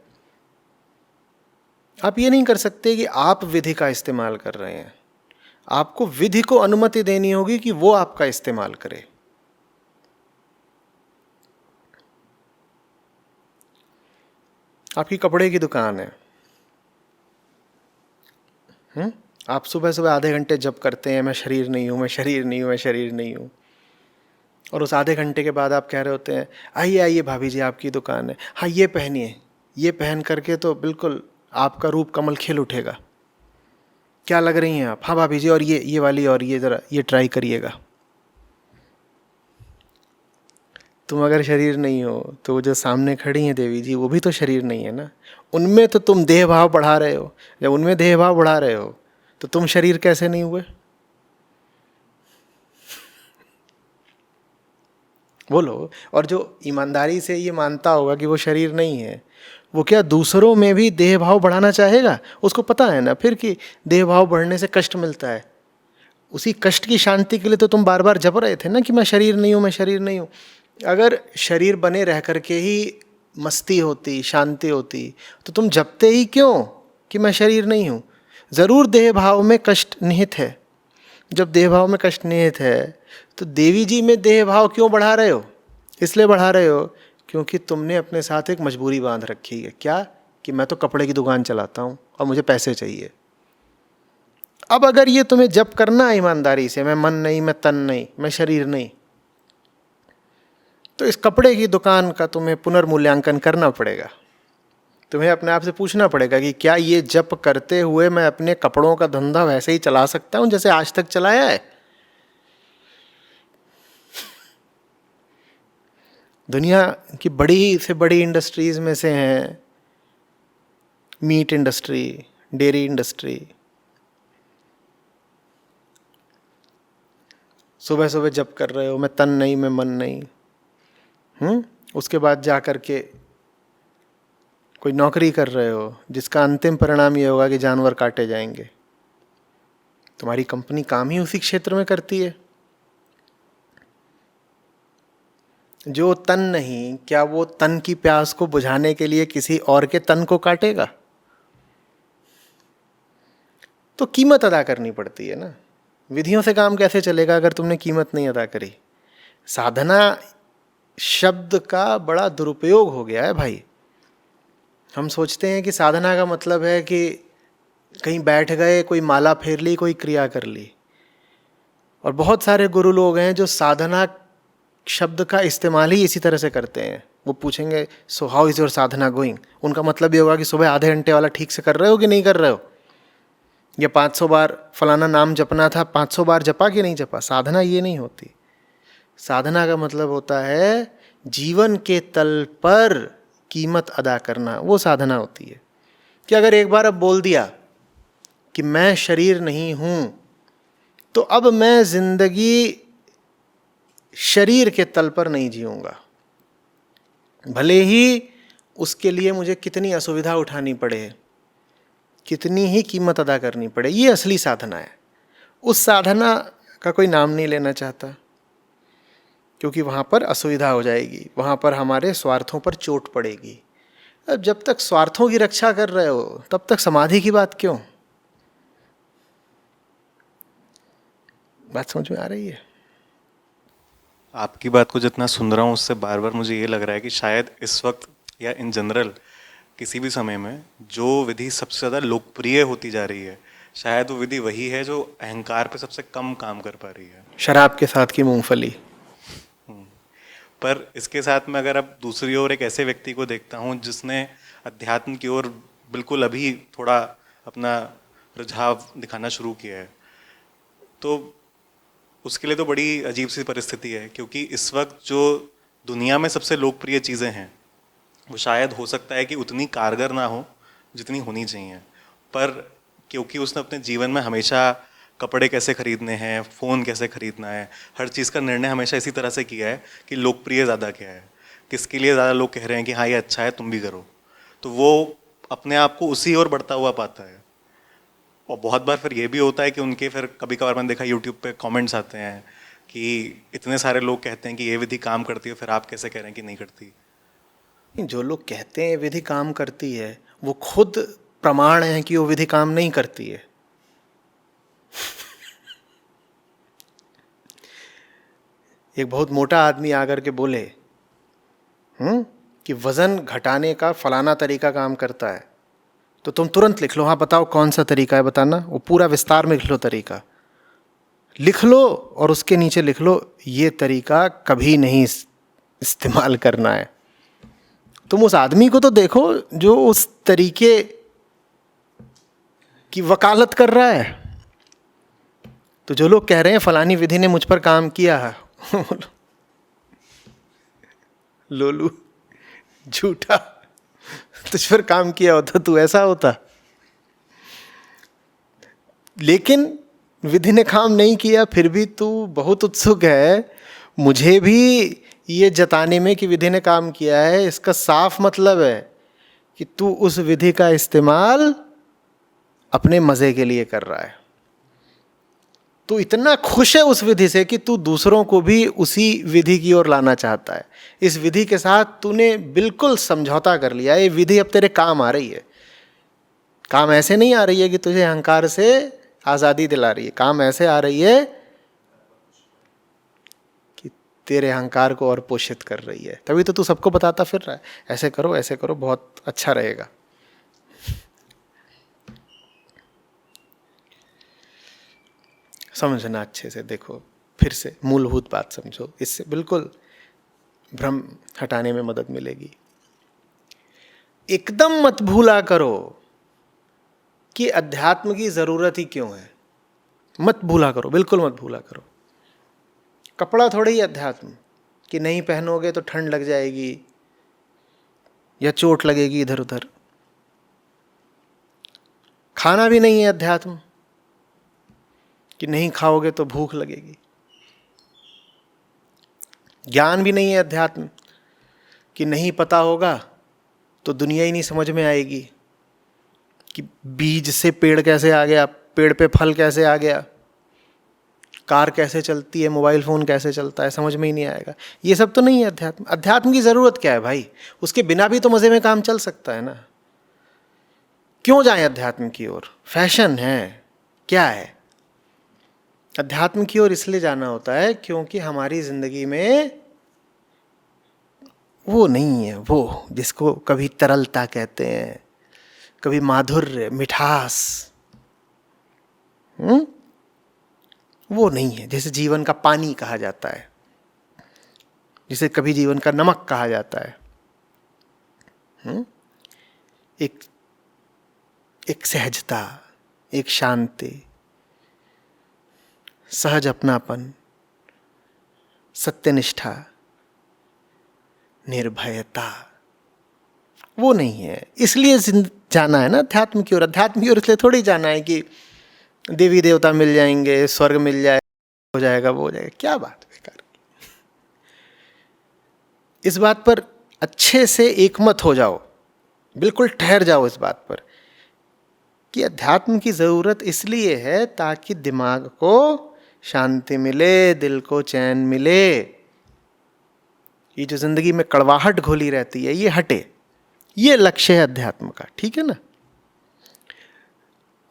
Speaker 2: आप ये नहीं कर सकते कि आप विधि का इस्तेमाल कर रहे हैं, आपको विधि को अनुमति देनी होगी कि वो आपका इस्तेमाल करे। आपकी कपड़े की दुकान है, आप सुबह सुबह आधे घंटे जप करते हैं, मैं शरीर नहीं हूँ, मैं शरीर नहीं हूँ, मैं शरीर नहीं हूँ, और उस आधे घंटे के बाद आप कह रहे होते हैं आइए आइए भाभी जी आपकी दुकान है, हाँ ये पहनिए, ये पहन करके तो बिल्कुल आपका रूप कमल खिल उठेगा, क्या लग रही हैं आप, हाँ भाभी जी, और ये वाली, और ये ज़रा ये ट्राई करिएगा। तुम अगर शरीर नहीं हो तो वो जो सामने खड़ी हैं देवी जी, वो भी तो शरीर नहीं है ना, उनमें तो तुम देह भाव बढ़ा रहे हो। जब उनमें देह भाव बढ़ा रहे हो तो तुम शरीर कैसे नहीं हुए? बोलो। और जो ईमानदारी से ये मानता होगा कि वो शरीर नहीं है, वो क्या दूसरों में भी देह भाव बढ़ाना चाहेगा? उसको पता है ना फिर कि देह भाव बढ़ने से कष्ट मिलता है। उसी कष्ट की शांति के लिए तो तुम बार बार जप रहे थे ना कि मैं शरीर नहीं हूँ, मैं शरीर नहीं हूँ। अगर शरीर बने रह करके ही मस्ती होती, शांति होती, तो तुम जपते ही क्यों कि मैं शरीर नहीं हूँ? ज़रूर देह भाव में कष्ट निहित है। जब देह भाव में कष्ट निहित है तो देवी जी में देह भाव क्यों बढ़ा रहे हो? इसलिए बढ़ा रहे हो क्योंकि तुमने अपने साथ एक मजबूरी बांध रखी है। क्या? कि मैं तो कपड़े की दुकान चलाता हूँ और मुझे पैसे चाहिए। अब अगर ये तुम्हें जप करना है ईमानदारी से, मैं मन नहीं, मैं तन नहीं, मैं शरीर नहीं, तो इस कपड़े की दुकान का तुम्हें पुनर्मूल्यांकन करना पड़ेगा। तुम्हें अपने आप से पूछना पड़ेगा कि क्या ये जप करते हुए मैं अपने कपड़ों का धंधा वैसे ही चला सकता हूं जैसे आज तक चलाया है? दुनिया की बड़ी से बड़ी इंडस्ट्रीज में से हैं मीट इंडस्ट्री, डेयरी इंडस्ट्री। सुबह सुबह जप कर रहे हो, मैं तन नहीं, मैं मन नहीं, उसके बाद जा कर के कोई नौकरी कर रहे हो जिसका अंतिम परिणाम ये होगा कि जानवर काटे जाएंगे। तुम्हारी कंपनी काम ही उसी क्षेत्र में करती है। जो तन नहीं, क्या वो तन की प्यास को बुझाने के लिए किसी और के तन को काटेगा? तो कीमत अदा करनी पड़ती है ना। विधियों से काम कैसे चलेगा अगर तुमने कीमत नहीं अदा करी? साधना शब्द का बड़ा दुरुपयोग हो गया है भाई। हम सोचते हैं कि साधना का मतलब है कि कहीं बैठ गए, कोई माला फेर ली, कोई क्रिया कर ली। और बहुत सारे गुरु लोग हैं जो साधना शब्द का इस्तेमाल ही इसी तरह से करते हैं। वो पूछेंगे so how is your Sadhana going? उनका मतलब ये होगा कि सुबह आधे घंटे वाला ठीक से कर रहे हो कि नहीं कर रहे हो, या 500 बार फलाना नाम जपना था, 500 बार जपा कि नहीं जपा। साधना ये नहीं होती। साधना का मतलब होता है जीवन के तल पर कीमत अदा करना, वो साधना होती है। कि अगर एक बार अब बोल दिया कि मैं शरीर नहीं हूं, तो अब मैं जिंदगी शरीर के तल पर नहीं जीऊंगा, भले ही उसके लिए मुझे कितनी असुविधा उठानी पड़े, कितनी ही कीमत अदा करनी पड़े। ये असली साधना है। उस साधना का कोई नाम नहीं लेना चाहता, क्योंकि वहाँ पर असुविधा हो जाएगी, वहाँ पर हमारे स्वार्थों पर चोट पड़ेगी। अब जब तक स्वार्थों की रक्षा कर रहे हो तब तक समाधि की बात क्यों? बात समझ में आ रही है?
Speaker 1: आपकी बात को जितना सुन रहा हूँ उससे बार बार मुझे ये लग रहा है कि शायद इस वक्त या इन जनरल किसी भी समय में जो विधि सबसे ज़्यादा लोकप्रिय होती जा रही है, शायद वो विधि वही है जो अहंकार पे सबसे कम काम कर पा रही है।
Speaker 2: शराब के साथ की मूंगफली।
Speaker 1: पर इसके साथ में अगर अब दूसरी ओर एक ऐसे व्यक्ति को देखता हूँ जिसने अध्यात्म की ओर बिल्कुल अभी थोड़ा अपना रुझाव दिखाना शुरू किया है, तो उसके लिए तो बड़ी अजीब सी परिस्थिति है। क्योंकि इस वक्त जो दुनिया में सबसे लोकप्रिय चीज़ें हैं वो शायद हो सकता है कि उतनी कारगर ना हो जितनी होनी चाहिए, पर क्योंकि उसने अपने जीवन में हमेशा कपड़े कैसे खरीदने हैं, फ़ोन कैसे खरीदना है, हर चीज़ का निर्णय हमेशा इसी तरह से किया है कि लोकप्रिय ज़्यादा क्या है, किसके लिए ज़्यादा लोग कह रहे हैं कि हाँ ये अच्छा है तुम भी करो, तो वो अपने आप को उसी ओर बढ़ता हुआ पाता है। और बहुत बार फिर ये भी होता है कि उनके फिर कभी कभार मैंने देखा यूट्यूब पे कमेंट्स आते हैं कि इतने सारे लोग कहते हैं कि ये विधि काम करती है, फिर आप कैसे कह रहे हैं कि नहीं करती?
Speaker 2: जो लोग कहते हैं विधि काम करती है, वो खुद प्रमाण है कि वो विधि काम नहीं करती है। एक बहुत मोटा आदमी आकर के बोले कि वजन घटाने का फलाना तरीका काम करता है, तो तुम तुरंत लिख लो, हाँ बताओ कौन सा तरीका है बताना। वो पूरा विस्तार में लिख लो, तरीका लिख लो और उसके नीचे लिख लो ये तरीका कभी नहीं इस्तेमाल करना है। तुम उस आदमी को तो देखो जो उस तरीके की वकालत कर रहा है। तो जो लोग कह रहे हैं फलानी विधि ने मुझ पर काम किया है, लोलू झूठा, तुझ पर काम किया होता तू ऐसा होता। लेकिन विधि ने काम नहीं किया, फिर भी तू बहुत उत्सुक है मुझे भी ये जताने में कि विधि ने काम किया है। इसका साफ मतलब है कि तू उस विधि का इस्तेमाल अपने मजे के लिए कर रहा है। तू इतना खुश है उस विधि से कि तू दूसरों को भी उसी विधि की ओर लाना चाहता है। इस विधि के साथ तूने बिल्कुल समझौता कर लिया। ये विधि अब तेरे काम आ रही है। काम ऐसे नहीं आ रही है कि तुझे अहंकार से आज़ादी दिला रही है, काम ऐसे आ रही है कि तेरे अहंकार को और पोषित कर रही है। तभी तो तू सबको बताता फिर रहा है ऐसे करो बहुत अच्छा रहेगा। समझना अच्छे से, देखो फिर से मूलभूत बात समझो, इससे बिल्कुल भ्रम हटाने में मदद मिलेगी। एकदम मत भूला करो कि अध्यात्म की जरूरत ही क्यों है। मत भूला करो, बिल्कुल मत भूला करो। कपड़ा थोड़ी ही अध्यात्म कि नहीं पहनोगे तो ठंड लग जाएगी या चोट लगेगी इधर उधर। खाना भी नहीं है अध्यात्म कि नहीं खाओगे तो भूख लगेगी। ज्ञान भी नहीं है अध्यात्म कि नहीं पता होगा तो दुनिया ही नहीं समझ में आएगी कि बीज से पेड़ कैसे आ गया, पेड़ पे फल कैसे आ गया, कार कैसे चलती है, मोबाइल फ़ोन कैसे चलता है, समझ में ही नहीं आएगा। ये सब तो नहीं है अध्यात्म। अध्यात्म की ज़रूरत क्या है भाई? उसके बिना भी तो मज़े में काम चल सकता है ना। क्यों जाएं अध्यात्म की ओर? फैशन है क्या है? अध्यात्म की ओर इसलिए जाना होता है क्योंकि हमारी ज़िंदगी में वो नहीं है, वो जिसको कभी तरलता कहते हैं, कभी माधुर्य, मिठास, वो नहीं है। जैसे जीवन का पानी कहा जाता है, जिसे कभी जीवन का नमक कहा जाता है। एक सहजता, एक शांति, सहज अपनापन, सत्यनिष्ठा, निर्भयता, वो नहीं है। इसलिए जाना है ना अध्यात्म की ओर। अध्यात्म की ओर इसलिए थोड़ी जाना है कि देवी देवता मिल जाएंगे, स्वर्ग मिल जाए, हो जाएगा, वो हो जाएगा। क्या बात बेकार की। इस बात पर अच्छे से एकमत हो जाओ, बिल्कुल ठहर जाओ इस बात पर कि अध्यात्म की ज़रूरत इसलिए है ताकि दिमाग को शांति मिले, दिल को चैन मिले, ये जो जिंदगी में कड़वाहट घोली रहती है ये हटे। ये लक्ष्य है अध्यात्म का, ठीक है ना।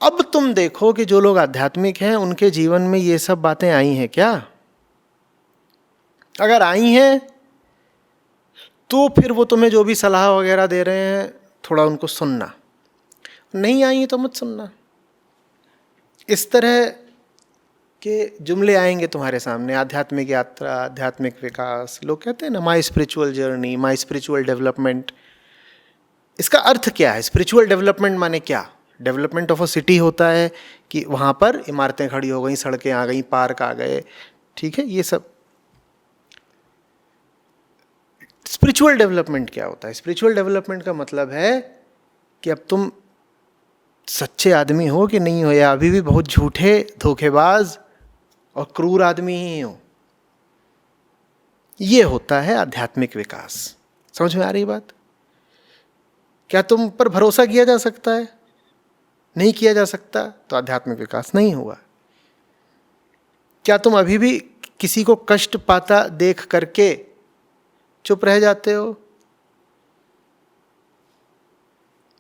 Speaker 2: अब तुम देखो कि जो लोग आध्यात्मिक हैं उनके जीवन में ये सब बातें आई हैं क्या? अगर आई हैं तो फिर वो तुम्हें जो भी सलाह वगैरह दे रहे हैं थोड़ा उनको सुनना, नहीं आई तो मत सुनना। इस तरह के जुमले आएंगे तुम्हारे सामने, आध्यात्मिक यात्रा, आध्यात्मिक विकास। लोग कहते हैं ना my spiritual journey, my spiritual development. इसका अर्थ क्या है? स्पिरिचुअल डेवलपमेंट माने क्या? डेवलपमेंट ऑफ अ सिटी होता है कि वहाँ पर इमारतें खड़ी हो गई, सड़कें आ गई, पार्क आ गए, ठीक है, ये सब। स्पिरिचुअल डेवलपमेंट क्या होता है? स्पिरिचुअल डेवलपमेंट का मतलब है कि अब तुम सच्चे आदमी हो कि नहीं हो, या अभी भी बहुत झूठे, धोखेबाज और क्रूर आदमी ही हो। ये होता है आध्यात्मिक विकास। समझ में आ रही बात? क्या तुम पर भरोसा किया जा सकता है? नहीं किया जा सकता तो आध्यात्मिक विकास नहीं हुआ। क्या तुम अभी भी किसी को कष्ट पाता देख करके चुप रह जाते हो?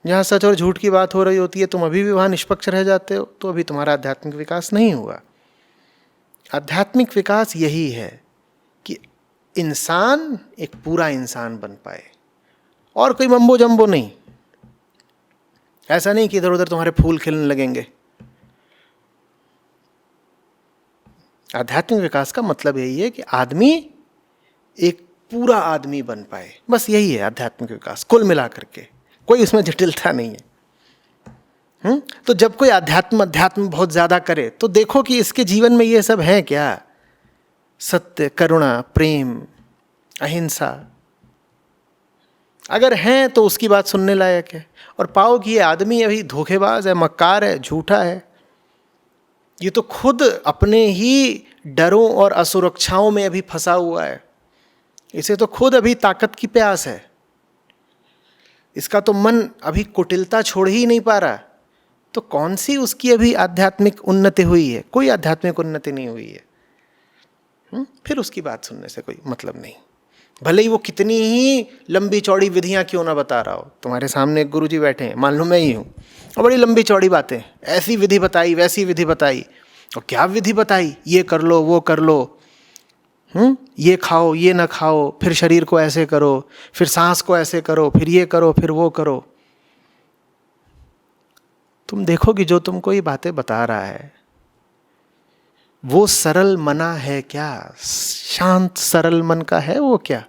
Speaker 2: जहाँ सच और झूठ की बात हो रही होती है तुम अभी भी वहाँ निष्पक्ष रह जाते हो, तो अभी तुम्हारा आध्यात्मिक विकास नहीं हुआ। आध्यात्मिक विकास यही है कि इंसान एक पूरा इंसान बन पाए, और कोई मम्बो जम्बो नहीं। ऐसा नहीं कि इधर उधर तुम्हारे फूल खिलने लगेंगे। आध्यात्मिक विकास का मतलब यही है कि आदमी एक पूरा आदमी बन पाए, बस यही है आध्यात्मिक विकास कुल मिलाकर के। कोई उसमें जटिलता नहीं है। तो जब कोई अध्यात्म बहुत ज्यादा करे तो देखो कि इसके जीवन में ये सब है क्या? सत्य, करुणा, प्रेम, अहिंसा अगर हैं तो उसकी बात सुनने लायक है। और पाओ कि ये आदमी अभी धोखेबाज है, मक्कार है, झूठा है, ये तो खुद अपने ही डरों और असुरक्षाओं में अभी फंसा हुआ है, इसे तो खुद अभी ताकत की प्यास है, इसका तो मन अभी कुटिलता छोड़ ही नहीं पा रहा, तो कौन सी उसकी अभी आध्यात्मिक उन्नति हुई है? कोई आध्यात्मिक उन्नति नहीं हुई है। फिर उसकी बात सुनने से कोई मतलब नहीं, भले ही वो कितनी ही लंबी चौड़ी विधियां क्यों ना बता रहा हो। तुम्हारे सामने एक गुरुजी बैठे हैं, मान लो मैं ही हूँ, और बड़ी लंबी चौड़ी बातें, ऐसी विधि बताई, वैसी विधि बताई, और क्या विधि बताई, ये कर लो, वो कर लो, ये खाओ, ये ना खाओ, फिर शरीर को ऐसे करो, फिर सांस को ऐसे करो, फिर ये करो, फिर वो करो। तुम देखो कि जो तुमको ये बातें बता रहा है वो सरल मना है क्या? शांत सरल मन का है वो क्या?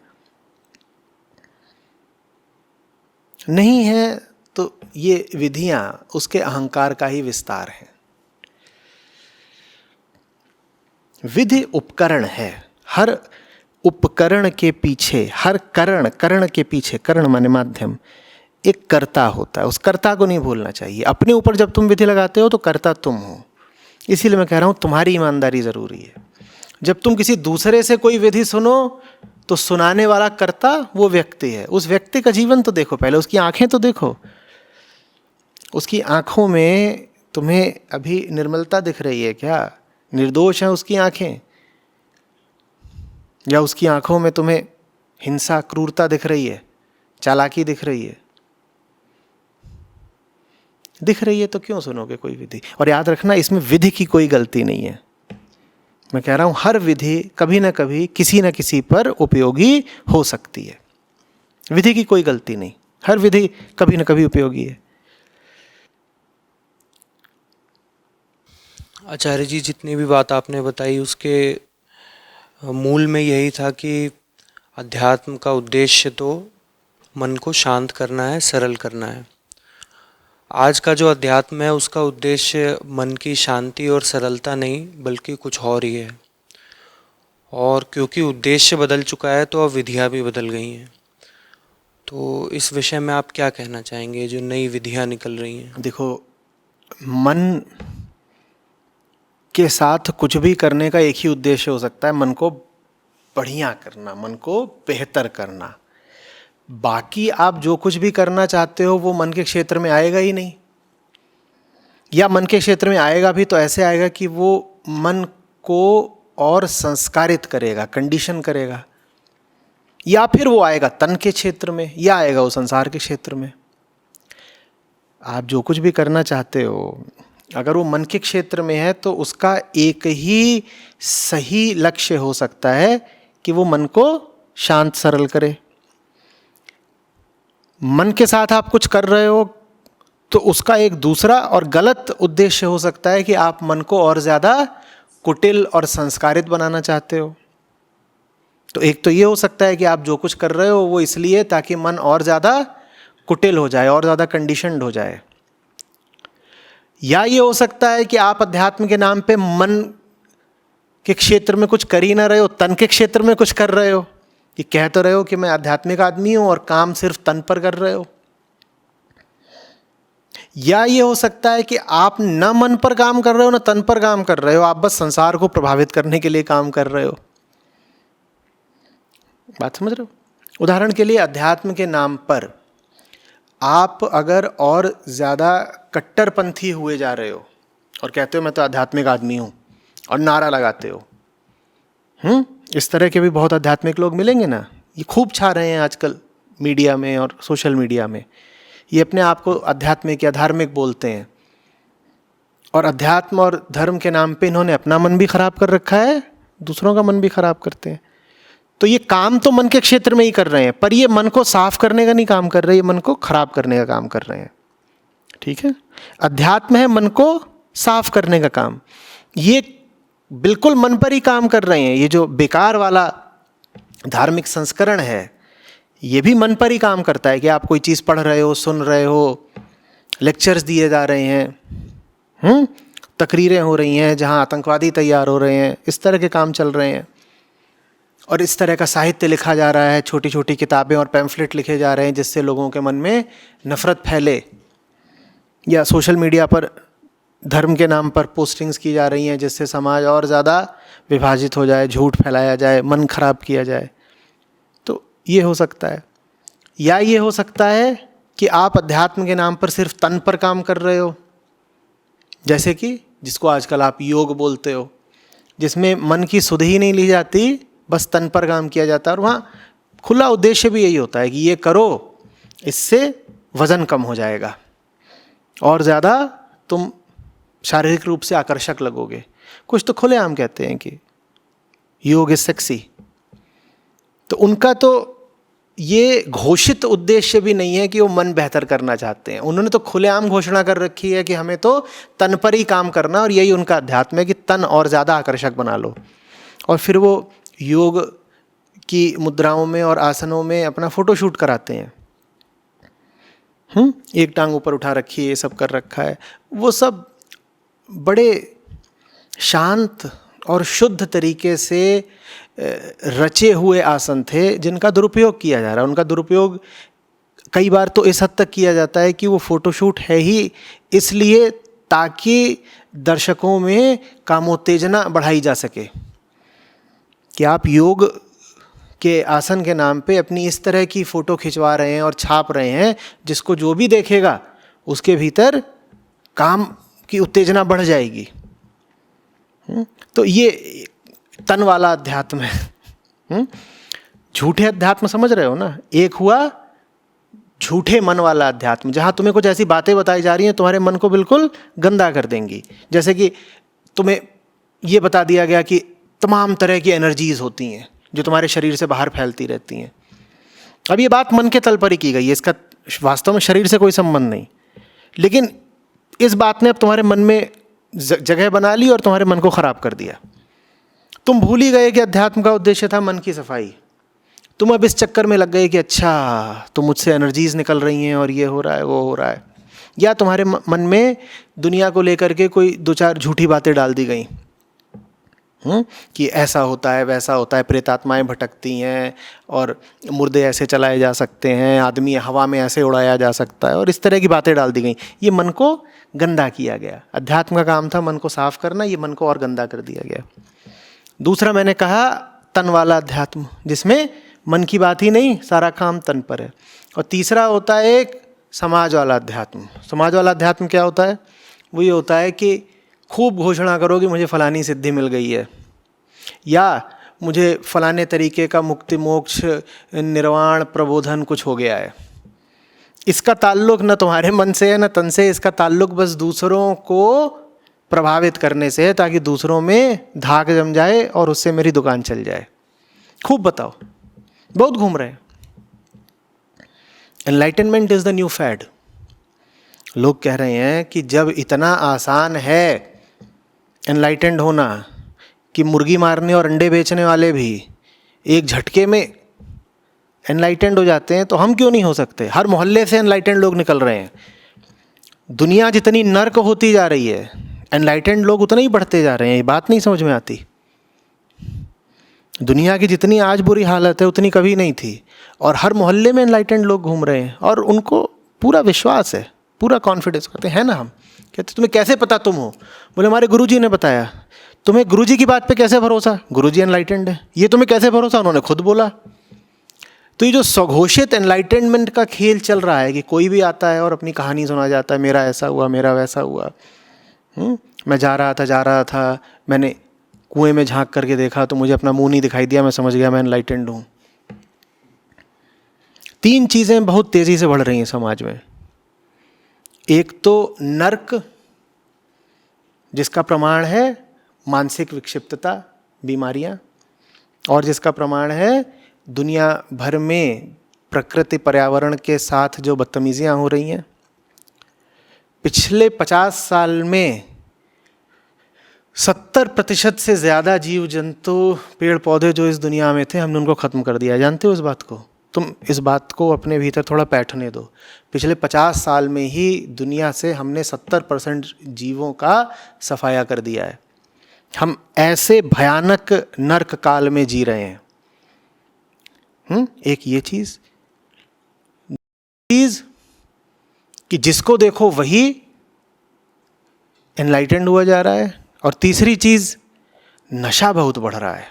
Speaker 2: नहीं है। तो ये विधियां उसके अहंकार का ही विस्तार है। विधि उपकरण है। हर उपकरण के पीछे, हर करण के पीछे, करण माने माध्यम, एक कर्ता होता है। उस कर्ता को नहीं भूलना चाहिए। अपने ऊपर जब तुम विधि लगाते हो तो कर्ता तुम हो। इसीलिए मैं कह रहा हूं तुम्हारी ईमानदारी जरूरी है। जब तुम किसी दूसरे से कोई विधि सुनो तो सुनाने वाला कर्ता वो व्यक्ति है। उस व्यक्ति का जीवन तो देखो, पहले उसकी आंखें तो देखो। उसकी आंखों में तुम्हें अभी निर्मलता दिख रही है क्या? निर्दोष है उसकी आंखें? या उसकी आंखों में तुम्हें हिंसा, क्रूरता दिख रही है, चालाकी दिख रही है? दिख रही है तो क्यों सुनोगे कोई विधि? और याद रखना, इसमें विधि की कोई गलती नहीं है। मैं कह रहा हूं हर विधि कभी ना कभी किसी न किसी पर उपयोगी हो सकती है। विधि की कोई गलती नहीं, हर विधि कभी ना कभी उपयोगी है।
Speaker 3: आचार्य जी, जितनी भी बात आपने बताई उसके मूल में यही था कि अध्यात्म का उद्देश्य तो मन को शांत करना है, सरल करना है। आज का जो अध्यात्म है उसका उद्देश्य मन की शांति और सरलता नहीं बल्कि कुछ और ही है। और क्योंकि उद्देश्य बदल चुका है तो अब विधियाँ भी बदल गई हैं। तो इस विषय में आप क्या कहना चाहेंगे, जो नई विधियाँ निकल रही हैं?
Speaker 2: देखो, मन के साथ कुछ भी करने का एक ही उद्देश्य हो सकता है, मन को बढ़िया करना, मन को बेहतर करना। बाकी आप जो कुछ भी करना चाहते हो वो मन के क्षेत्र में आएगा ही नहीं, या मन के क्षेत्र में आएगा भी तो ऐसे आएगा कि वो मन को और संस्कारित करेगा, कंडीशन करेगा। या फिर वो आएगा तन के क्षेत्र में, या आएगा वो संसार के क्षेत्र में। आप जो कुछ भी करना चाहते हो अगर वो मन के क्षेत्र में है तो उसका एक ही सही लक्ष्य हो सकता है कि वो मन को शांत सरल करे। मन के साथ आप कुछ कर रहे हो तो उसका एक दूसरा और गलत उद्देश्य हो सकता है कि आप मन को और ज़्यादा कुटिल और संस्कारित बनाना चाहते हो। तो एक तो ये हो सकता है कि आप जो कुछ कर रहे हो वो इसलिए ताकि मन और ज़्यादा कुटिल हो जाए, और ज़्यादा कंडीशनड हो जाए। या ये हो सकता है कि आप अध्यात्म के नाम पे मन के क्षेत्र में कुछ कर ही ना रहे हो, तन के क्षेत्र में कुछ कर रहे हो। ये कह तो रहे हो कि मैं आध्यात्मिक आदमी हूं और काम सिर्फ तन पर कर रहे हो। या ये हो सकता है कि आप न मन पर काम कर रहे हो न तन पर काम कर रहे हो, आप बस संसार को प्रभावित करने के लिए काम कर रहे हो। बात समझ रहे हो? उदाहरण के लिए अध्यात्म के नाम पर आप अगर और ज़्यादा कट्टरपंथी हुए जा रहे हो और कहते हो मैं तो आध्यात्मिक आदमी हूँ और नारा लगाते हो, इस तरह के भी बहुत आध्यात्मिक लोग मिलेंगे ना। ये खूब छा रहे हैं आजकल मीडिया में और सोशल मीडिया में। ये अपने आप को आध्यात्मिक या धार्मिक बोलते हैं, और अध्यात्म और धर्म के नाम पे इन्होंने अपना मन भी खराब कर रखा है, दूसरों का मन भी खराब करते हैं। तो ये काम तो मन के क्षेत्र में ही कर रहे हैं, पर ये मन को साफ करने का नहीं काम कर रहे, ये मन को खराब करने का काम कर रहे हैं। ठीक है? अध्यात्म है मन को साफ करने का काम। ये बिल्कुल मन पर ही काम कर रहे हैं। ये जो बेकार वाला धार्मिक संस्करण है ये भी मन पर ही काम करता है कि आप कोई चीज़ पढ़ रहे हो, सुन रहे हो, लेक्चर्स दिए जा रहे हैं, तकरीरें हो रही हैं जहाँ आतंकवादी तैयार हो रहे हैं, इस तरह के काम चल रहे हैं। और इस तरह का साहित्य लिखा जा रहा है, छोटी छोटी किताबें और पैम्फलेट लिखे जा रहे हैं जिससे लोगों के मन में नफ़रत फैले। या सोशल मीडिया पर धर्म के नाम पर पोस्टिंग्स की जा रही हैं जिससे समाज और ज़्यादा विभाजित हो जाए, झूठ फैलाया जाए, मन खराब किया जाए। तो ये हो सकता है। या ये हो सकता है कि आप अध्यात्म के नाम पर सिर्फ तन पर काम कर रहे हो, जैसे कि जिसको आजकल आप योग बोलते हो, जिसमें मन की सुध ही नहीं ली जाती, बस तन पर काम किया जाता है। और वहाँ खुला उद्देश्य भी यही होता है कि ये करो, इससे वज़न कम हो जाएगा और ज़्यादा तुम शारीरिक रूप से आकर्षक लगोगे। कुछ तो खुलेआम कहते हैं कि योग इज सेक्सी। तो उनका तो ये घोषित उद्देश्य भी नहीं है कि वो मन बेहतर करना चाहते हैं। उन्होंने तो खुलेआम घोषणा कर रखी है कि हमें तो तन पर ही काम करना, और यही उनका अध्यात्म है कि तन और ज़्यादा आकर्षक बना लो। और फिर वो योग की मुद्राओं में और आसनों में अपना फोटोशूट कराते हैं। एक टांग ऊपर उठा रखी है, ये सब कर रखा है। वो सब बड़े शांत और शुद्ध तरीके से रचे हुए आसन थे जिनका दुरुपयोग किया जा रहा है। उनका दुरुपयोग कई बार तो इस हद तक किया जाता है कि वो फोटोशूट है ही इसलिए ताकि दर्शकों में कामोत्तेजना बढ़ाई जा सके कि आप योग के आसन के नाम पे अपनी इस तरह की फ़ोटो खिंचवा रहे हैं और छाप रहे हैं जिसको जो भी देखेगा उसके भीतर काम की उत्तेजना बढ़ जाएगी। तो ये तन वाला अध्यात्म है। झूठे अध्यात्म समझ रहे हो ना? एक हुआ झूठे मन वाला अध्यात्म, जहाँ तुम्हें कुछ ऐसी बातें बताई जा रही हैं तुम्हारे मन को बिल्कुल गंदा कर देंगी। जैसे कि तुम्हें ये बता दिया गया कि तमाम तरह की एनर्जीज होती हैं जो तुम्हारे शरीर से बाहर फैलती रहती हैं। अब ये बात मन के तल पर ही की गई है, इसका वास्तव में शरीर से कोई संबंध नहीं, लेकिन इस बात ने अब तुम्हारे मन में जगह बना ली और तुम्हारे मन को ख़राब कर दिया। तुम भूल ही गए कि अध्यात्म का उद्देश्य था मन की सफाई। तुम अब इस चक्कर में लग गए कि अच्छा तो मुझसे एनर्जीज निकल रही हैं और ये हो रहा है वो हो रहा है, या तुम्हारे मन में दुनिया को लेकर के कोई दो चार झूठी बातें डाल दी गई कि ऐसा होता है वैसा होता है, प्रेतात्माएं भटकती हैं और मुर्दे ऐसे चलाए जा सकते हैं, आदमी हवा में ऐसे उड़ाया जा सकता है, और इस तरह की बातें डाल दी गई। ये मन को गंदा किया गया। अध्यात्म का काम था मन को साफ करना, ये मन को और गंदा कर दिया गया। दूसरा मैंने कहा तन वाला अध्यात्म, जिसमें मन की बात ही नहीं, सारा काम तन पर है। और तीसरा होता है एक समाज वाला अध्यात्म। समाज वाला अध्यात्म क्या होता है? वो ये होता है कि खूब घोषणा करो कि मुझे फलानी सिद्धि मिल गई है, या मुझे फलाने तरीके का मुक्ति मोक्ष निर्वाण प्रबोधन कुछ हो गया है। इसका ताल्लुक न तुम्हारे मन से है न तन से, इसका ताल्लुक बस दूसरों को प्रभावित करने से है ताकि दूसरों में धाक जम जाए और उससे मेरी दुकान चल जाए। खूब बताओ, बहुत घूम रहे हैं। Enlightenment is the new fad. लोग कह रहे हैं कि जब इतना आसान है एनलाइटेंड होना कि मुर्गी मारने और अंडे बेचने वाले भी एक झटके में एनलाइटेंड हो जाते हैं, तो हम क्यों नहीं हो सकते? हर मोहल्ले से एनलाइटेंड लोग निकल रहे हैं। दुनिया जितनी नर्क होती जा रही है, एनलाइटेंड लोग उतने ही बढ़ते जा रहे हैं। ये बात नहीं समझ में आती। दुनिया की जितनी आज बुरी हालत है उतनी कभी नहीं थी, और हर मोहल्ले में एनलाइटेंड लोग घूम रहे हैं और उनको पूरा विश्वास है, पूरा कॉन्फिडेंस करते हैं ना। हम कहते तुम्हें कैसे पता तुम हो? बोले हमारे गुरुजी ने बताया। तुम्हें गुरुजी की बात पे कैसे भरोसा? गुरुजी एनलाइटेंड है। ये तुम्हें कैसे भरोसा? उन्होंने खुद बोला। तो ये जो स्वघोषित एनलाइटेनमेंट का खेल चल रहा है कि कोई भी आता है और अपनी कहानी सुना जाता है, मेरा ऐसा हुआ मेरा वैसा हुआ, मैं जा रहा था, मैंने कुएं में झांक करके देखा तो मुझे अपना मुंह नहीं दिखाई दिया, मैं समझ गया मैं एनलाइटेंड हूँ। तीन चीज़ें बहुत तेज़ी से बढ़ रही हैं समाज में। एक तो नर्क, जिसका प्रमाण है मानसिक विक्षिप्तता, बीमारियां, और जिसका प्रमाण है दुनिया भर में प्रकृति पर्यावरण के साथ जो बदतमीजियां हो रही हैं। पिछले 50 साल में 70% से ज़्यादा जीव जंतु पेड़ पौधे जो इस दुनिया में थे हमने उनको ख़त्म कर दिया। जानते हो इस बात को? तुम इस बात को अपने भीतर थोड़ा बैठने दो। पिछले 50 साल में ही दुनिया से हमने 70% जीवों का सफाया कर दिया है। हम ऐसे भयानक नर्क काल में जी रहे हैं। एक ये चीज़ कि जिसको देखो वही एनलाइटेंड हुआ जा रहा है, और तीसरी चीज़ नशा बहुत बढ़ रहा है।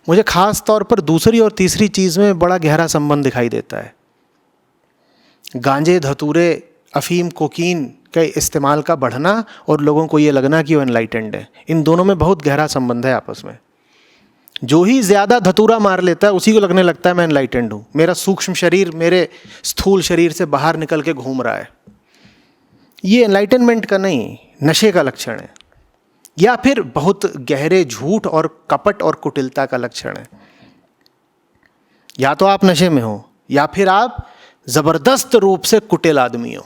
Speaker 2: मुझे ख़ास तौर पर दूसरी और तीसरी चीज़ में बड़ा गहरा संबंध दिखाई देता है। गांजे, धतूरे, अफीम, कोकीन के इस्तेमाल का बढ़ना और लोगों को ये लगना कि वो एनलाइटेंड है, इन दोनों में बहुत गहरा संबंध है आपस में। जो ही ज़्यादा धतूरा मार लेता है उसी को लगने लगता है मैं एनलाइटेंड हूँ, मेरा सूक्ष्म शरीर मेरे स्थूल शरीर से बाहर निकल के घूम रहा है। ये एनलाइटनमेंट का नहीं, नशे का लक्षण है, या फिर बहुत गहरे झूठ और कपट और कुटिलता का लक्षण है। या तो आप नशे में हो या फिर आप जबरदस्त रूप से कुटिल आदमी हो।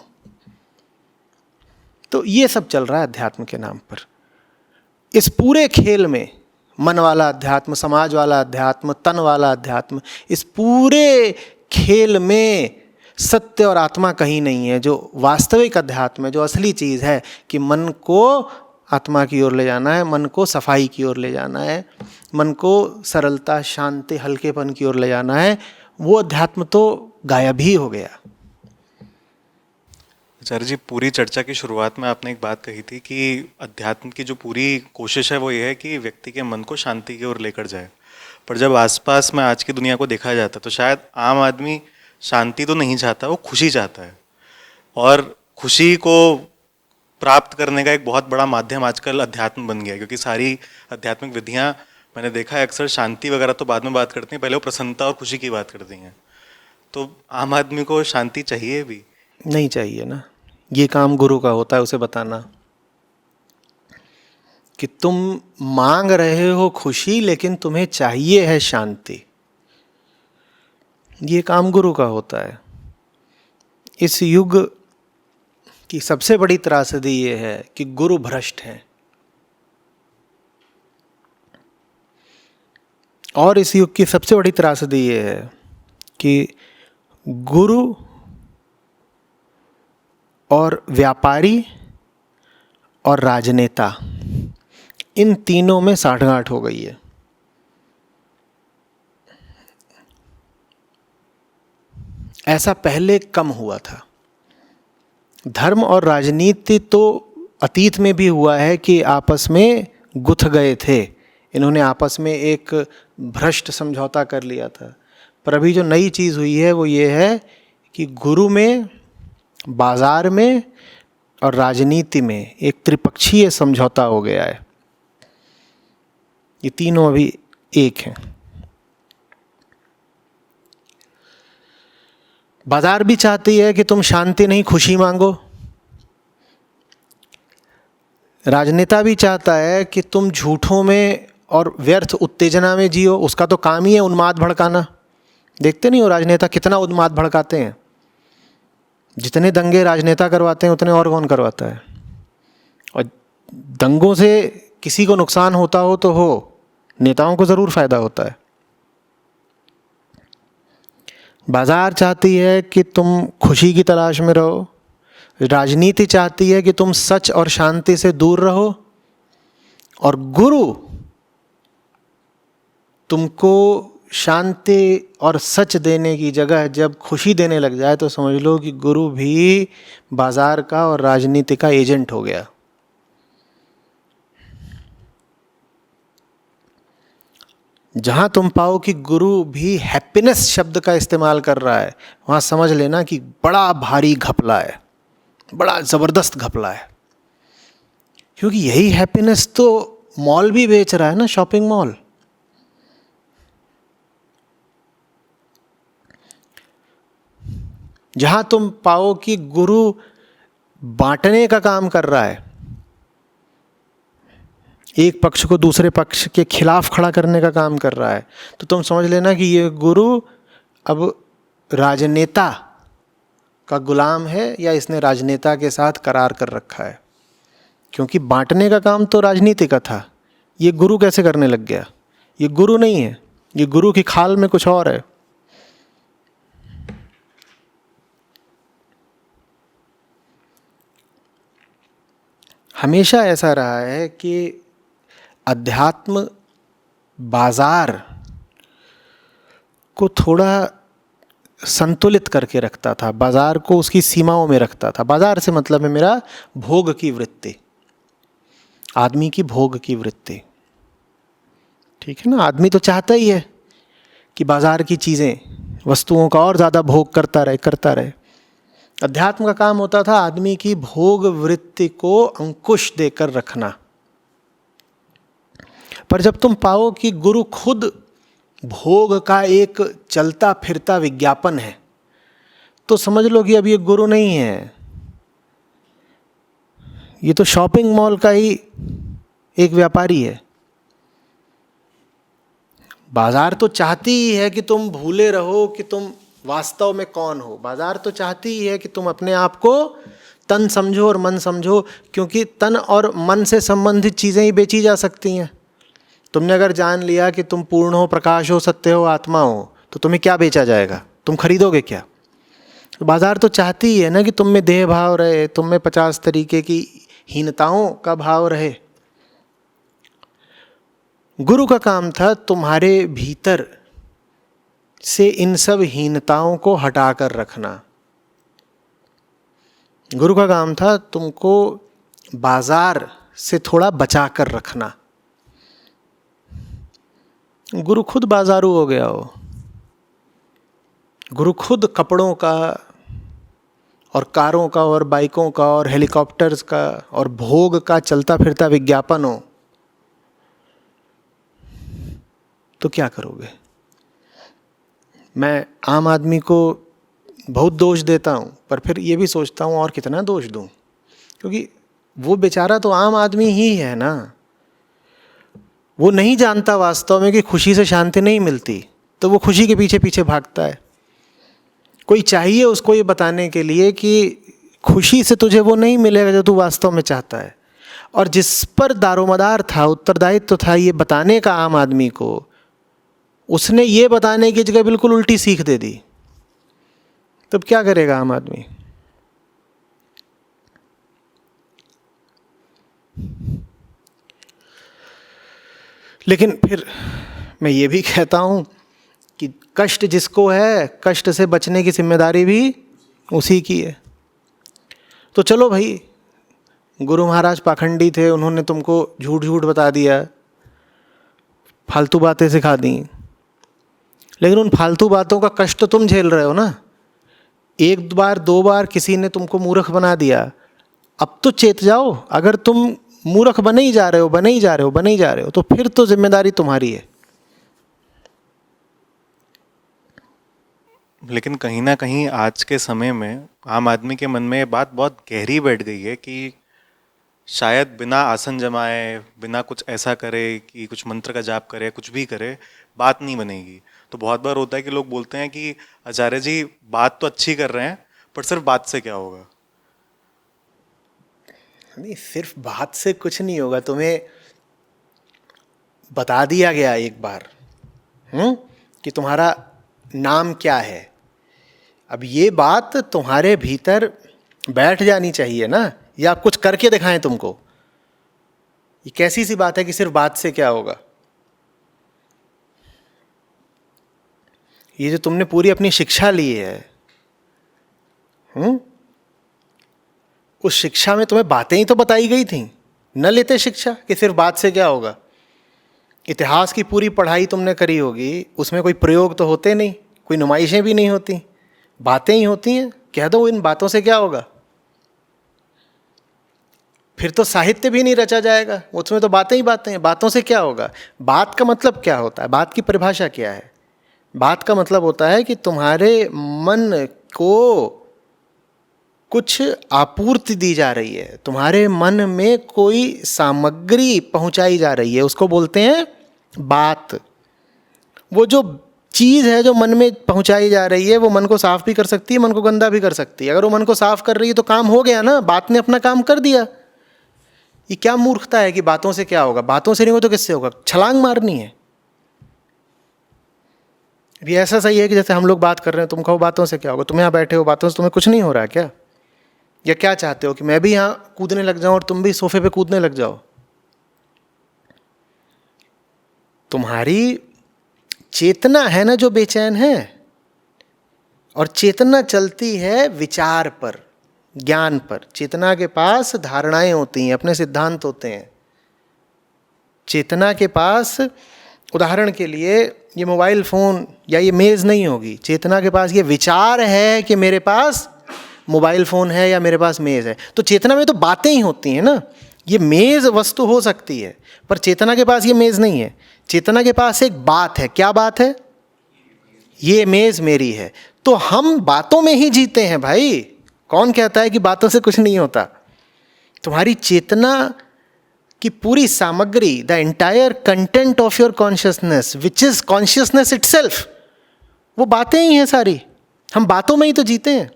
Speaker 2: तो ये सब चल रहा है अध्यात्म के नाम पर। इस पूरे खेल में मन वाला अध्यात्म, समाज वाला अध्यात्म, तन वाला अध्यात्म, इस पूरे खेल में सत्य और आत्मा कहीं नहीं है। जो वास्तविक अध्यात्म है, जो असली चीज़ है कि मन को आत्मा की ओर ले जाना है, मन को सफाई की ओर ले जाना है, मन को सरलता, शांति, हल्केपन की ओर ले जाना है, वो अध्यात्म तो गायब ही हो गया।
Speaker 1: आचार्य जी, पूरी चर्चा की शुरुआत में आपने एक बात कही थी कि अध्यात्म की जो पूरी कोशिश है वो ये है कि व्यक्ति के मन को शांति की ओर लेकर जाए। पर जब आसपास में आज की दुनिया को देखा जाता है तो शायद आम आदमी शांति तो नहीं चाहता, वो खुशी चाहता है। और खुशी को प्राप्त करने का एक बहुत बड़ा माध्यम आजकल अध्यात्म बन गया है, क्योंकि सारी आध्यात्मिक विधियाँ मैंने देखा है अक्सर शांति वगैरह तो बाद में बात करती हैं, पहले वो प्रसन्नता और खुशी की बात करती हैं। तो आम आदमी को शांति चाहिए भी?
Speaker 2: नहीं चाहिए ना। ये काम गुरु का होता है उसे बताना कि तुम मांग रहे हो खुशी लेकिन तुम्हें चाहिए है शांति। ये काम गुरु का होता है। इस युग की सबसे बड़ी त्रासदी ये है कि गुरु भ्रष्ट हैं। और इस युग की सबसे बड़ी त्रासदी ये है कि गुरु और व्यापारी और राजनेता, इन तीनों में साठगांठ हो गई है। ऐसा पहले कम हुआ था। धर्म और राजनीति तो अतीत में भी हुआ है कि आपस में गुथ गए थे, इन्होंने आपस में एक भ्रष्ट समझौता कर लिया था। पर अभी जो नई चीज़ हुई है वो ये है कि गुरु में, बाजार में और राजनीति में एक त्रिपक्षीय समझौता हो गया है। ये तीनों अभी एक हैं। बाजार भी चाहती है कि तुम शांति नहीं खुशी मांगो। राजनेता भी चाहता है कि तुम झूठों में और व्यर्थ उत्तेजना में जियो। उसका तो काम ही है उन्माद भड़काना। देखते नहीं हो राजनेता कितना उन्माद भड़काते हैं। जितने दंगे राजनेता करवाते हैं उतने और कौन करवाता है। और दंगों से किसी को नुकसान होता हो तो हो, नेताओं को ज़रूर फ़ायदा होता है। बाजार चाहती है कि तुम खुशी की तलाश में रहो। राजनीति चाहती है कि तुम सच और शांति से दूर रहो। और गुरु तुमको शांति और सच देने की जगह जब खुशी देने लग जाए तो समझ लो कि गुरु भी बाजार का और राजनीति का एजेंट हो गया। जहाँ तुम पाओ कि गुरु भी हैप्पीनेस शब्द का इस्तेमाल कर रहा है, वहाँ समझ लेना कि बड़ा भारी घपला है, बड़ा ज़बरदस्त घपला है। क्योंकि यही हैप्पीनेस तो मॉल भी बेच रहा है ना, शॉपिंग मॉल। जहाँ तुम पाओ कि गुरु बांटने का काम कर रहा है, एक पक्ष को दूसरे पक्ष के खिलाफ खड़ा करने का काम कर रहा है, तो तुम समझ लेना कि ये गुरु अब राजनेता का गुलाम है या इसने राजनेता के साथ करार कर रखा है। क्योंकि बांटने का काम तो राजनीति का था, ये गुरु कैसे करने लग गया? ये गुरु नहीं है, ये गुरु की खाल में कुछ और है। हमेशा ऐसा रहा है कि अध्यात्म बाजार को थोड़ा संतुलित करके रखता था, बाजार को उसकी सीमाओं में रखता था। बाजार से मतलब है मेरा भोग की वृत्ति, आदमी की भोग की वृत्ति। ठीक है ना? आदमी तो चाहता ही है कि बाजार की चीज़ें, वस्तुओं का और ज़्यादा भोग करता रहे। अध्यात्म का काम होता था आदमी की भोग वृत्ति को अंकुश देकर रखना। पर जब तुम पाओ कि गुरु खुद भोग का एक चलता फिरता विज्ञापन है, तो समझ लो कि अब ये गुरु नहीं है, ये तो शॉपिंग मॉल का ही एक व्यापारी है। बाजार तो चाहती ही है कि तुम भूले रहो कि तुम वास्तव में कौन हो। बाजार तो चाहती ही है कि तुम अपने आप को तन समझो और मन समझो, क्योंकि तन और मन से संबंधित चीज़ें ही बेची जा सकती हैं। तुमने अगर जान लिया कि तुम पूर्ण हो, प्रकाश हो, सत्य हो, आत्मा हो, तो तुम्हें क्या बेचा जाएगा? तुम खरीदोगे क्या? तो बाजार तो चाहती ही है ना कि तुम में देह भाव रहे, तुम में 50 तरीके की हीनताओं का भाव रहे। गुरु का काम था तुम्हारे भीतर से इन सब हीनताओं को हटाकर रखना। गुरु का काम था तुमको बाजार से थोड़ा बचा कर रखना। गुरु खुद बाजारू हो गया हो। गुरु खुद कपड़ों का और कारों का और बाइकों का और हेलीकॉप्टर्स का और भोग का चलता फिरता विज्ञापन हो, तो क्या करोगे? मैं आम आदमी को बहुत दोष देता हूँ, पर फिर ये भी सोचता हूँ और कितना दोष दूँ, क्योंकि वो बेचारा तो आम आदमी ही है ना। वो नहीं जानता वास्तव में कि खुशी से शांति नहीं मिलती, तो वो खुशी के पीछे पीछे भागता है। कोई चाहिए उसको ये बताने के लिए कि खुशी से तुझे वो नहीं मिलेगा जो तू वास्तव में चाहता है। और जिस पर दारोमदार था, उत्तरदायित्व था ये बताने का आम आदमी को, उसने ये बताने की जगह बिल्कुल उल्टी सीख दे दी। तब क्या करेगा आम आदमी? लेकिन फिर मैं ये भी कहता हूँ कि कष्ट जिसको है, कष्ट से बचने की जिम्मेदारी भी उसी की है। तो चलो भाई, गुरु महाराज पाखंडी थे, उन्होंने तुमको झूठ झूठ बता दिया, फालतू बातें सिखा दी, लेकिन उन फालतू बातों का कष्ट तो तुम झेल रहे हो ना। एक बार दो बार किसी ने तुमको मूर्ख बना दिया, अब तो चेत जाओ। अगर तुम मूर्ख बने ही जा रहे हो, तो फिर तो जिम्मेदारी तुम्हारी है।
Speaker 1: लेकिन कहीं ना कहीं आज के समय में आम आदमी के मन में ये बात बहुत गहरी बैठ गई है कि शायद बिना आसन जमाए, बिना कुछ ऐसा करे कि कुछ मंत्र का जाप करे, कुछ भी करे, बात नहीं बनेगी। तो बहुत बार होता है कि लोग बोलते हैं कि आचार्य जी बात तो अच्छी कर रहे हैं, पर सिर्फ बात से क्या होगा?
Speaker 2: नहीं, सिर्फ बात से कुछ नहीं होगा। तुम्हें बता दिया गया एक बार कि तुम्हारा नाम क्या है। अब ये बात तुम्हारे भीतर बैठ जानी चाहिए ना, या आप कुछ करके दिखाएं तुमको। ये कैसी सी बात है कि सिर्फ बात से क्या होगा? ये जो तुमने पूरी अपनी शिक्षा ली है, उस शिक्षा में तुम्हें बातें ही तो बताई गई थी। न लेते शिक्षा कि सिर्फ बात से क्या होगा। इतिहास की पूरी पढ़ाई तुमने करी होगी, उसमें कोई प्रयोग तो होते नहीं, कोई नुमाइशें भी नहीं होती, बातें ही होती हैं। कह दो इन बातों से क्या होगा, फिर तो साहित्य भी नहीं रचा जाएगा, उसमें तो बातें ही बातें हैं। बातों से क्या होगा? बात का मतलब क्या होता है? बात की परिभाषा क्या है? बात का मतलब होता है कि तुम्हारे मन को कुछ आपूर्ति दी जा रही है, तुम्हारे मन में कोई सामग्री पहुंचाई जा रही है, उसको बोलते हैं बात। वो जो चीज़ है जो मन में पहुंचाई जा रही है, वो मन को साफ भी कर सकती है, मन को गंदा भी कर सकती है। अगर वो मन को साफ कर रही है तो काम हो गया ना, बात ने अपना काम कर दिया। ये क्या मूर्खता है कि बातों से क्या होगा? बातों से नहीं हो तो किससे होगा? छलांग मारनी है। अभी ऐसा सही है कि जैसे हम लोग बात कर रहे हैं, तुम कहो बातों से क्या होगा? तुम यहाँ बैठे हो, बातों से तुम्हें कुछ नहीं हो रहा क्या? या क्या चाहते हो कि मैं भी यहाँ कूदने लग जाऊं और तुम भी सोफे पे कूदने लग जाओ? तुम्हारी चेतना है ना जो बेचैन है, और चेतना चलती है विचार पर, ज्ञान पर। चेतना के पास धारणाएं होती हैं, अपने सिद्धांत होते हैं। चेतना के पास, उदाहरण के लिए, ये मोबाइल फ़ोन या ये मेज़ नहीं होगी। चेतना के पास ये विचार है कि मेरे पास मोबाइल फ़ोन है या मेरे पास मेज़ है। तो चेतना में तो बातें ही होती हैं ना। ये मेज़ वस्तु हो सकती है, पर चेतना के पास ये मेज़ नहीं है। चेतना के पास एक बात है। क्या बात है? ये मेज़ मेरी है। तो हम बातों में ही जीते हैं भाई। कौन कहता है कि बातों से कुछ नहीं होता? तुम्हारी चेतना कि पूरी सामग्री, the entire content of your consciousness which is consciousness itself, वो बातें ही हैं सारी। हम बातों में ही तो जीते हैं।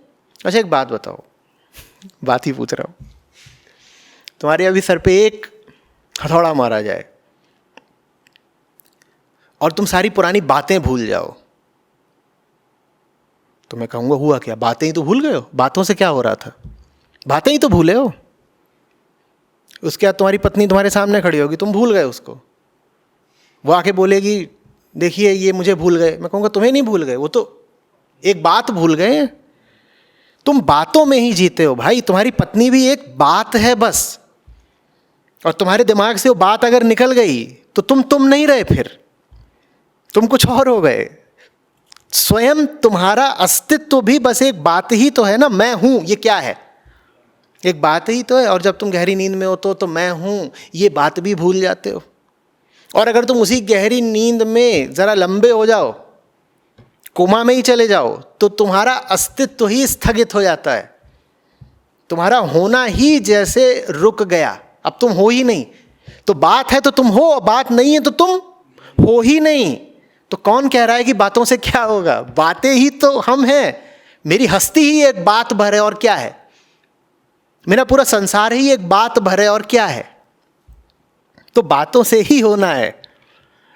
Speaker 2: अच्छा एक बात बताओ, बात ही पूछ रहा हूँ, तुम्हारे अभी सर पे एक हथौड़ा मारा जाए और तुम सारी पुरानी बातें भूल जाओ, तो मैं कहूँगा हुआ क्या? बातें ही तो भूल गए हो। बातों से क्या हो रहा था? बातें ही तो भूले हो। उसके बाद तुम्हारी पत्नी तुम्हारे सामने खड़ी होगी, तुम भूल गए उसको, वो आके बोलेगी देखिए ये मुझे भूल गए, मैं कहूँगा तुम्हें नहीं भूल गए, वो तो एक बात भूल गए हैं। तुम बातों में ही जीते हो भाई। तुम्हारी पत्नी भी एक बात है बस, और तुम्हारे दिमाग से वो बात अगर निकल गई तो तुम नहीं रहे, फिर तुम कुछ और हो गए। स्वयं तुम्हारा अस्तित्व भी बस एक बात ही तो है ना, मैं हूं, ये क्या है? एक बात ही तो है। और जब तुम गहरी नींद में हो तो मैं हूं ये बात भी भूल जाते हो। और अगर तुम उसी गहरी नींद में जरा लंबे हो जाओ, कोमा में ही चले जाओ, तो तुम्हारा अस्तित्व ही स्थगित हो जाता है। तुम्हारा होना ही जैसे रुक गया, अब तुम हो ही नहीं। तो बात है तो तुम हो, बात नहीं है तो तुम हो ही नहीं। तो कौन कह रहा है कि बातों से क्या होगा? बातें ही तो हम हैं। मेरी हस्ती ही एक बात भर है, और क्या है? मेरा पूरा संसार ही एक बात भर है, और क्या है? तो बातों से ही होना है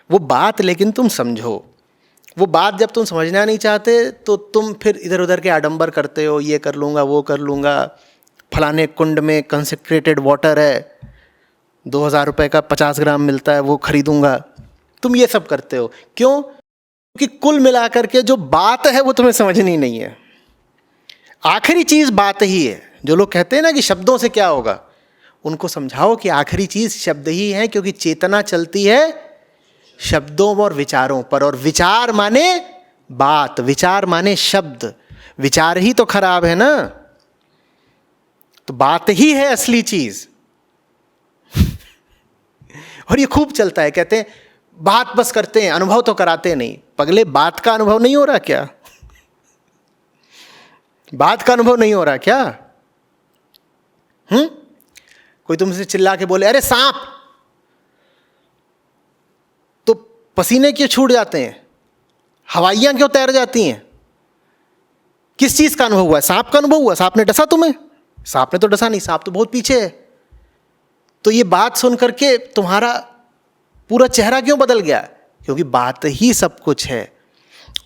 Speaker 2: वो बात। लेकिन तुम समझो, वो बात जब तुम समझना नहीं चाहते तो तुम फिर इधर उधर के आडंबर करते हो, ये कर लूँगा, वो कर लूँगा, फलाने कुंड में कंसेंट्रेटेड वाटर है, 2000 रुपये का 50 ग्राम मिलता है, वो खरीदूँगा। तुम ये सब करते हो क्यों? क्योंकि कुल मिलाकर के जो बात है वो तुम्हें समझनी नहीं है। आखिरी चीज़ बात ही है। जो लोग कहते हैं ना कि शब्दों से क्या होगा, उनको समझाओ कि आखिरी चीज़ शब्द ही है, क्योंकि चेतना चलती है शब्दों और विचारों पर। और विचार माने बात, विचार माने शब्द। विचार ही तो खराब है ना, तो बात ही है असली चीज। और ये खूब चलता है, कहते हैं बात बस करते हैं, अनुभव तो कराते नहीं। पगले, बात का अनुभव नहीं हो रहा क्या? बात का अनुभव नहीं हो रहा क्या? कोई तुमसे चिल्ला के बोले अरे सांप, तो पसीने क्यों छूट जाते हैं, हवाइयां क्यों तैर जाती हैं? किस चीज का अनुभव हुआ? सांप का अनुभव हुआ। सांप ने डसा तुम्हें? सांप ने तो डसा नहीं, सांप तो बहुत पीछे है। तो ये बात सुन करके तुम्हारा पूरा चेहरा क्यों बदल गया? क्योंकि बात ही सब कुछ है।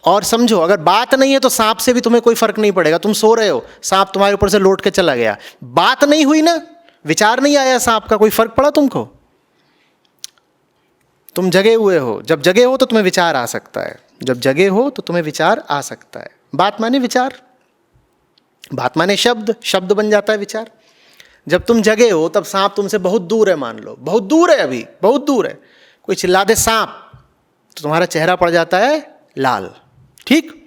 Speaker 2: और समझो, अगर बात नहीं है तो सांप से भी तुम्हें कोई फर्क नहीं पड़ेगा। तुम सो रहे हो, सांप तुम्हारे ऊपर से लौट के चला गया, बात नहीं हुई ना, विचार नहीं आया सांप का, कोई फर्क पड़ा तुमको? तुम जगे हुए हो, जब जगे हो तो तुम्हें विचार आ सकता है, जब जगे हो तो तुम्हें विचार आ सकता है। बात माने विचार, बात माने शब्द, शब्द बन जाता है विचार। जब तुम जगे हो तब सांप तुमसे बहुत दूर है, मान लो बहुत दूर है, अभी बहुत दूर है, कोई चिल्ला दे सांप तो तुम्हारा चेहरा पड़ जाता है लाल, ठीक?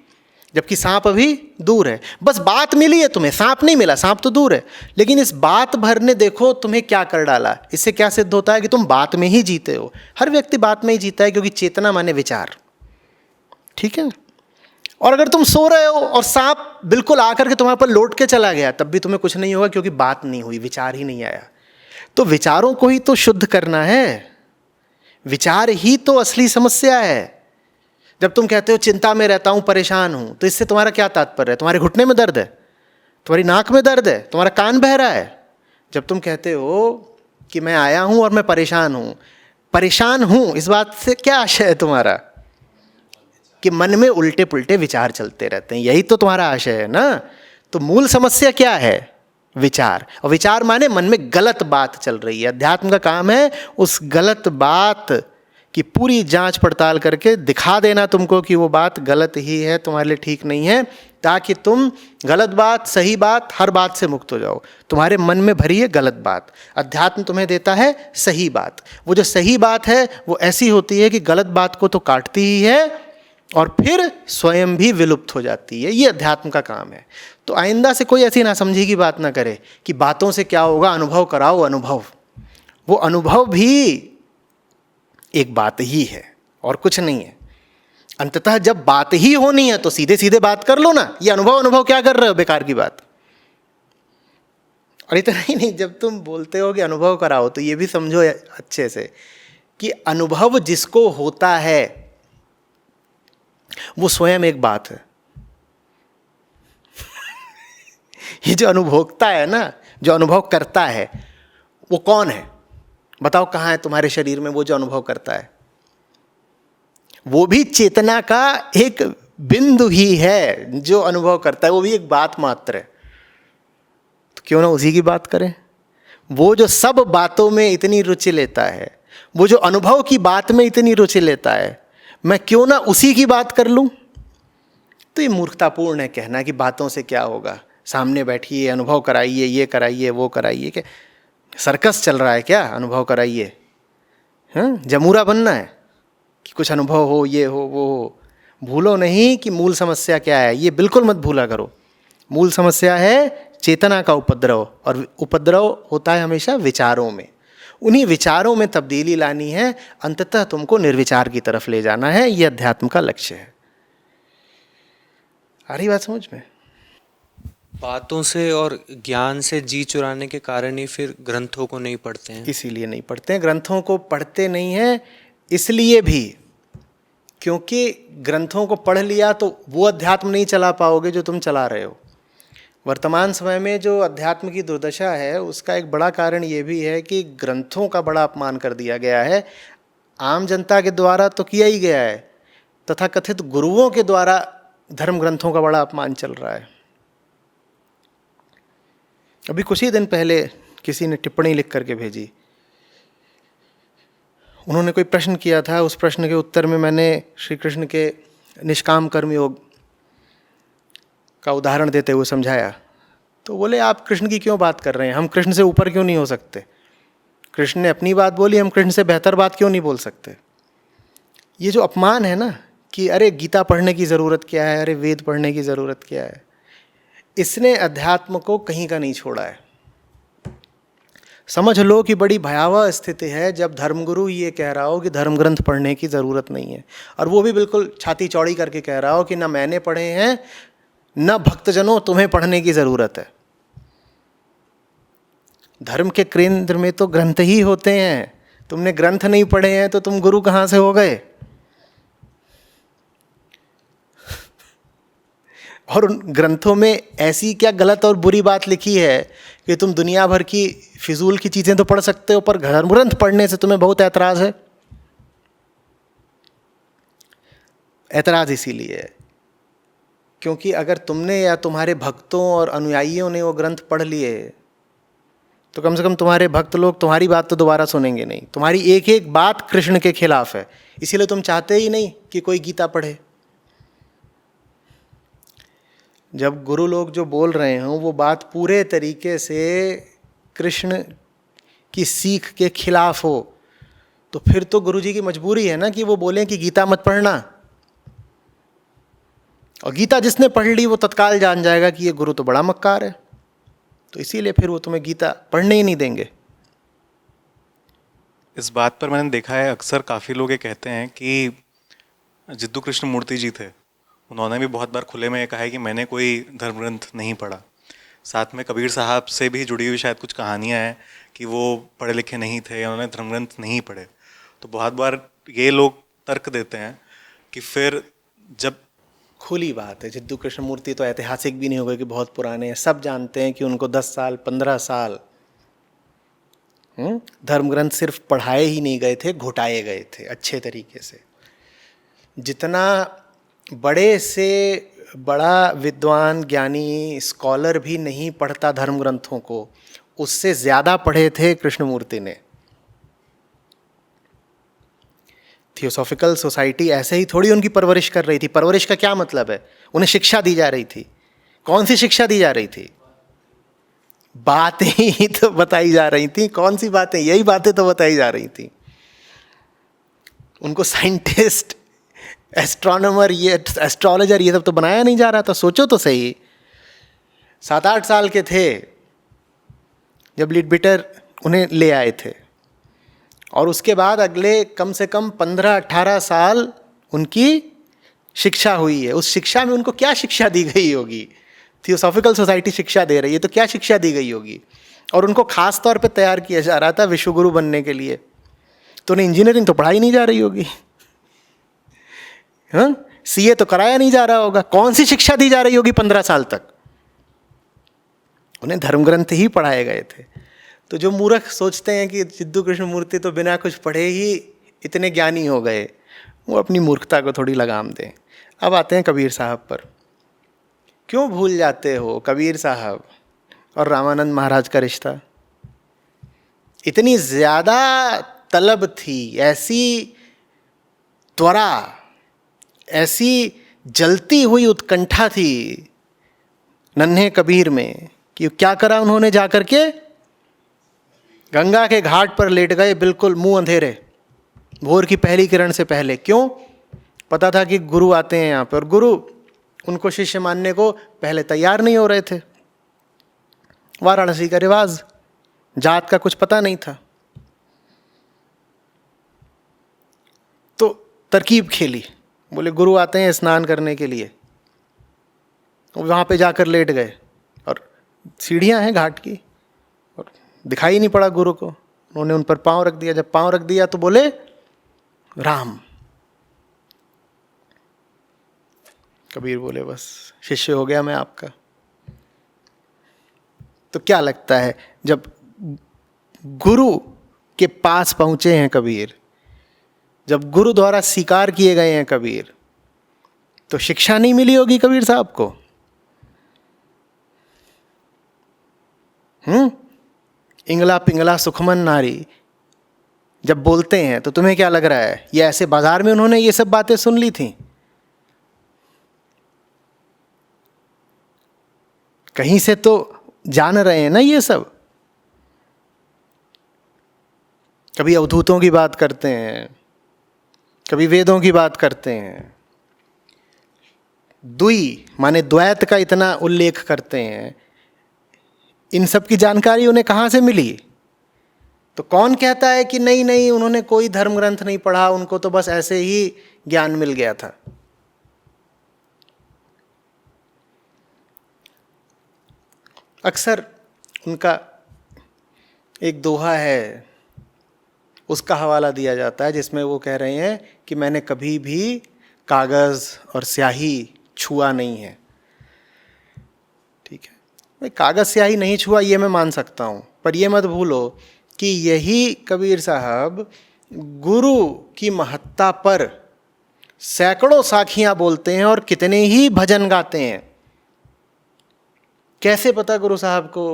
Speaker 2: जबकि सांप अभी दूर है। बस बात मिली है तुम्हें, सांप नहीं मिला, सांप तो दूर है। लेकिन इस बात भर ने देखो तुम्हें क्या कर डाला। इससे क्या सिद्ध होता है कि तुम बात में ही जीते हो। हर व्यक्ति बात में ही जीता है, क्योंकि चेतना माने विचार, ठीक है? और अगर तुम सो रहे हो और सांप बिल्कुल आकर के तुम्हारे पर लौट के चला गया, तब भी तुम्हें कुछ नहीं होगा, क्योंकि बात नहीं हुई, विचार ही नहीं आया। तो विचारों को ही तो शुद्ध करना है। विचार ही तो असली समस्या है। जब तुम कहते हो चिंता में रहता हूं, परेशान हूं, तो इससे तुम्हारा क्या तात्पर्य है? तुम्हारे घुटने में दर्द है, तुम्हारी नाक में दर्द है, तुम्हारा कान बह रहा है। जब तुम कहते हो कि मैं आया हूं और मैं परेशान हूं, इस बात से क्या आशय है तुम्हारा? कि मन में उल्टे पुल्टे विचार चलते रहते हैं, यही तो तुम्हारा आशय है ना। तो मूल समस्या क्या है? विचार। और विचार माने मन में गलत बात चल रही है। अध्यात्म का काम है उस गलत बात की पूरी जांच पड़ताल करके दिखा देना तुमको कि वो बात गलत ही है, तुम्हारे लिए ठीक नहीं है, ताकि तुम गलत बात, सही बात, हर बात से मुक्त हो जाओ। तुम्हारे मन में भरी है गलत बात, अध्यात्म तुम्हें देता है सही बात। वो जो सही बात है वो ऐसी होती है कि गलत बात को तो काटती ही है और फिर स्वयं भी विलुप्त हो जाती है। ये अध्यात्म का काम है। तो आइंदा से कोई ऐसी नासमझी की बात ना करे कि बातों से क्या होगा, अनुभव कराओ। अनुभव, वो अनुभव भी एक बात ही है और कुछ नहीं है। अंततः जब बात ही होनी है तो सीधे सीधे बात कर लो ना। ये अनुभव क्या कर रहे हो? बेकार की बात। और इतना ही नहीं, जब तुम बोलते हो कि अनुभव कराओ तो ये भी समझो अच्छे से कि अनुभव जिसको होता है वो स्वयं एक बात है। ये जो अनुभोक्ता है ना, जो अनुभव करता है, वो कौन है? बताओ कहाँ है तुम्हारे शरीर में वो जो अनुभव करता है? वो भी चेतना का एक बिंदु ही है जो अनुभव करता है, वो भी एक बात मात्र है। तो क्यों ना उसी की बात करें। वो जो सब बातों में इतनी रुचि लेता है, वो जो अनुभव की बात में इतनी रुचि लेता है, मैं क्यों ना उसी की बात कर लूं? तो ये मूर्खतापूर्ण है कहना कि बातों से क्या होगा, सामने बैठिए, अनुभव कराइए, ये कराइए, वो कराइए। क्या सर्कस चल रहा है क्या? अनुभव कराइए, हाँ? जमूरा बनना है कि कुछ अनुभव हो, ये हो, वो हो। भूलो नहीं कि मूल समस्या क्या है, ये बिल्कुल मत भूला करो। मूल समस्या है चेतना का उपद्रव, और उपद्रव होता है हमेशा विचारों में। उन्हीं विचारों में तब्दीली लानी है, अंततः तुमको निर्विचार की तरफ ले जाना है। ये अध्यात्म का लक्ष्य है। आ रही बात समझ में?
Speaker 3: बातों से और ज्ञान से जी चुराने के कारण ही फिर ग्रंथों को नहीं पढ़ते हैं।
Speaker 2: इसीलिए नहीं पढ़ते हैं, ग्रंथों को पढ़ते नहीं हैं। इसलिए भी क्योंकि ग्रंथों को पढ़ लिया तो वो अध्यात्म नहीं चला पाओगे जो तुम चला रहे हो। वर्तमान समय में जो अध्यात्म की दुर्दशा है उसका एक बड़ा कारण ये भी है कि ग्रंथों का बड़ा अपमान कर दिया गया है। आम जनता के द्वारा तो किया ही गया है, तथाकथित गुरुओं के द्वारा धर्म ग्रंथों का बड़ा अपमान चल रहा है। अभी कुछ ही दिन पहले किसी ने टिप्पणी लिख करके भेजी। उन्होंने कोई प्रश्न किया था, उस प्रश्न के उत्तर में मैंने श्री कृष्ण के निष्काम कर्म योग का उदाहरण देते हुए समझाया। तो बोले आप कृष्ण की क्यों बात कर रहे हैं, हम कृष्ण से ऊपर क्यों नहीं हो सकते? कृष्ण ने अपनी बात बोली, हम कृष्ण से बेहतर बात क्यों नहीं बोल सकते? ये जो अपमान है ना कि अरे गीता पढ़ने की ज़रूरत क्या है, अरे वेद पढ़ने की ज़रूरत क्या है, इसने अध्यात्म को कहीं का नहीं छोड़ा है। समझ लो कि बड़ी भयावह स्थिति है जब धर्मगुरु ये कह रहा हो कि धर्म ग्रंथ पढ़ने की ज़रूरत नहीं है, और वो भी बिल्कुल छाती चौड़ी करके कह रहा हो कि ना मैंने पढ़े हैं न भक्तजनों तुम्हें पढ़ने की ज़रूरत है। धर्म के केंद्र में तो ग्रंथ ही होते हैं। तुमने ग्रंथ नहीं पढ़े हैं तो तुम गुरु कहाँ से हो गए? और उन ग्रंथों में ऐसी क्या गलत और बुरी बात लिखी है कि तुम दुनिया भर की फिजूल की चीज़ें तो पढ़ सकते हो, पर धर्म ग्रंथ पढ़ने से तुम्हें बहुत ऐतराज़ है। ऐतराज़ इसीलिए है क्योंकि अगर तुमने या तुम्हारे भक्तों और अनुयायियों ने वो ग्रंथ पढ़ लिए तो कम से कम तुम्हारे भक्त लोग तुम्हारी बात तो दोबारा सुनेंगे नहीं। तुम्हारी एक एक बात कृष्ण के खिलाफ है, इसीलिए तुम चाहते ही नहीं कि कोई गीता पढ़े। जब गुरु लोग जो बोल रहे हों वो बात पूरे तरीके से कृष्ण की सीख के खिलाफ हो तो फिर तो गुरु जी की मजबूरी है ना कि वो बोलें कि गीता मत पढ़ना। और गीता जिसने पढ़ ली वो तत्काल जान जाएगा कि ये गुरु तो बड़ा मक्कार है, तो इसीलिए फिर वो तुम्हें गीता पढ़ने ही नहीं देंगे।
Speaker 1: इस बात पर मैंने देखा है अक्सर काफ़ी लोग ये कहते हैं कि जिद्दू कृष्ण मूर्ति जी थे, उन्होंने भी बहुत बार खुले में ये कहा है कि मैंने कोई धर्म ग्रंथ नहीं पढ़ा। साथ में कबीर साहब से भी जुड़ी हुई शायद कुछ कहानियाँ हैं कि वो पढ़े लिखे नहीं थे, उन्होंने धर्म ग्रंथ नहीं पढ़े। तो बहुत बार ये लोग तर्क देते हैं कि फिर जब
Speaker 2: खुली बात है, जिद्दू कृष्ण मूर्ति तो ऐतिहासिक भी नहीं हो गए कि बहुत पुराने हैं। सब जानते हैं कि उनको 10 साल 15 साल धर्म ग्रंथ सिर्फ पढ़ाए ही नहीं गए थे, घुटाए गए थे अच्छे तरीके से। जितना बड़े से बड़ा विद्वान ज्ञानी स्कॉलर भी नहीं पढ़ता धर्म ग्रंथों को, उससे ज़्यादा पढ़े थे कृष्णमूर्ति ने। थियोसॉफिकल सोसाइटी ऐसे ही थोड़ी उनकी परवरिश कर रही थी। परवरिश का क्या मतलब है? उन्हें शिक्षा दी जा रही थी। कौन सी शिक्षा दी जा रही थी? बातें ही तो बताई जा रही थी। कौन सी बातें? यही बातें तो बताई जा रही थी। उनको साइंटिस्ट, एस्ट्रोनॉमर, ये एस्ट्रोलॉजर, ये सब तो बनाया नहीं जा रहा था। सोचो तो सही, 7-8 साल के थे जब लीडबिटर उन्हें ले आए थे, और उसके बाद अगले कम से कम 15-18 साल उनकी शिक्षा हुई है। उस शिक्षा में उनको क्या शिक्षा दी गई होगी? थियोसॉफिकल सोसाइटी शिक्षा दे रही है तो क्या शिक्षा दी गई होगी? और उनको खास तौर पे तैयार किया जा रहा था विश्वगुरु बनने के लिए। तो उन्हें इंजीनियरिंग तो पढ़ाई नहीं जा रही होगी, हाँ, सीए तो कराया नहीं जा रहा होगा, कौन सी शिक्षा दी जा रही होगी 15 साल तक? उन्हें धर्म ग्रंथ ही पढ़ाए गए थे। तो जो मूर्ख सोचते हैं कि सिद्धू कृष्णमूर्ति तो बिना कुछ पढ़े ही इतने ज्ञानी हो गए, वो अपनी मूर्खता को थोड़ी लगाम दें। अब आते हैं कबीर साहब पर। क्यों भूल जाते हो कबीर साहब और रामानंद महाराज का रिश्ता? इतनी ज़्यादा तलब थी, ऐसी त्वरा, ऐसी जलती हुई उत्कंठा थी नन्हे कबीर में कि क्या करा उन्होंने, जाकर के गंगा के घाट पर लेट गए, बिल्कुल मुंह अंधेरे, भोर की पहली किरण से पहले। क्यों? पता था कि गुरु आते हैं यहाँ पर। गुरु उनको शिष्य मानने को पहले तैयार नहीं हो रहे थे। वाराणसी का रिवाज, जात का कुछ पता नहीं था। तो तरकीब खेली, बोले गुरु आते हैं स्नान करने के लिए, वहाँ पे जाकर लेट गए और सीढ़ियाँ हैं घाट की, और दिखाई नहीं पड़ा गुरु को। उन्होंने उन पर पाँव रख दिया। जब पाँव रख दिया तो बोले राम। कबीर बोले बस शिष्य हो गया मैं आपका। तो क्या लगता है, जब गुरु के पास पहुंचे हैं कबीर, जब गुरु द्वारा स्वीकार किए गए हैं कबीर, तो शिक्षा नहीं मिली होगी कबीर साहब को? इंगला पिंगला सुखमन नारी जब बोलते हैं तो तुम्हें क्या लग रहा है, ये ऐसे बाजार में उन्होंने ये सब बातें सुन ली थी? कहीं से तो जान रहे हैं ना ये सब। कभी अवधूतों की बात करते हैं, कभी वेदों की बात करते हैं, द्वि माने द्वैत का इतना उल्लेख करते हैं। इन सब की जानकारी उन्हें कहाँ से मिली? तो कौन कहता है कि नहीं नहीं उन्होंने कोई धर्म ग्रंथ नहीं पढ़ा, उनको तो बस ऐसे ही ज्ञान मिल गया था? अक्सर उनका एक दोहा है, उसका हवाला दिया जाता है, जिसमें वो कह रहे हैं कि मैंने कभी भी कागज़ और स्याही छुआ नहीं है। ठीक है, भाई कागज़ स्याही नहीं छुआ ये मैं मान सकता हूँ, पर ये मत भूलो कि यही कबीर साहब गुरु की महत्ता पर सैकड़ों साखियाँ बोलते हैं और कितने ही भजन गाते हैं। कैसे पता गुरु साहब को,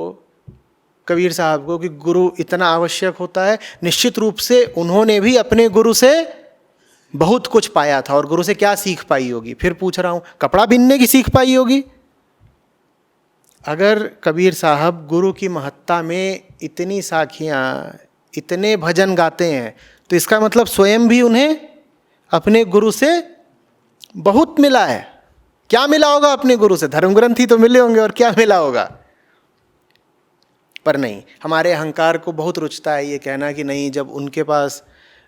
Speaker 2: कबीर साहब को, कि गुरु इतना आवश्यक होता है? निश्चित रूप से उन्होंने भी अपने गुरु से बहुत कुछ पाया था। और गुरु से क्या सीख पाई होगी? फिर पूछ रहा हूँ, कपड़ा बिनने की सीख पाई होगी? अगर कबीर साहब गुरु की महत्ता में इतनी साखियाँ, इतने भजन गाते हैं, तो इसका मतलब स्वयं भी उन्हें अपने गुरु से बहुत मिला है। क्या मिला होगा अपने गुरु से? धर्म ग्रंथ ही तो मिले होंगे, और क्या मिला होगा? पर नहीं, हमारे अहंकार को बहुत रुचता है ये कहना कि नहीं, जब उनके पास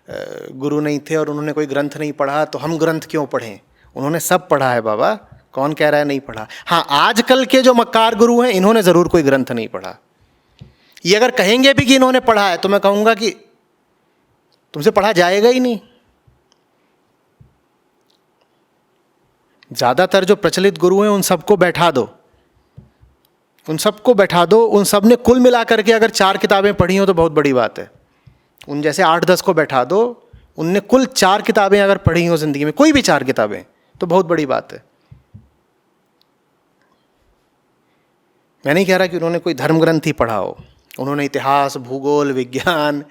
Speaker 2: गुरु नहीं थे और उन्होंने कोई ग्रंथ नहीं पढ़ा तो हम ग्रंथ क्यों पढ़ें? उन्होंने सब पढ़ा है बाबा, कौन कह रहा है नहीं पढ़ा? हाँ, आजकल के जो मक्कार गुरु हैं इन्होंने ज़रूर कोई ग्रंथ नहीं पढ़ा। ये अगर कहेंगे भी कि इन्होंने पढ़ा है तो मैं कहूँगा कि तुमसे पढ़ा जाएगा ही नहीं। ज़्यादातर जो प्रचलित गुरु हैं उन सबको बैठा दो, उन सबको बैठा दो, उन सब ने कुल मिलाकर के अगर 4 किताबें पढ़ी हो तो बहुत बड़ी बात है। उन जैसे 8-10 को बैठा दो, उनने कुल 4 किताबें अगर पढ़ी हो ज़िंदगी में, कोई भी 4 किताबें, तो बहुत बड़ी बात है। मैं नहीं कह रहा कि उन्होंने कोई धर्म ग्रंथ ही पढ़ा हो, उन्होंने इतिहास, भूगोल, विज्ञान,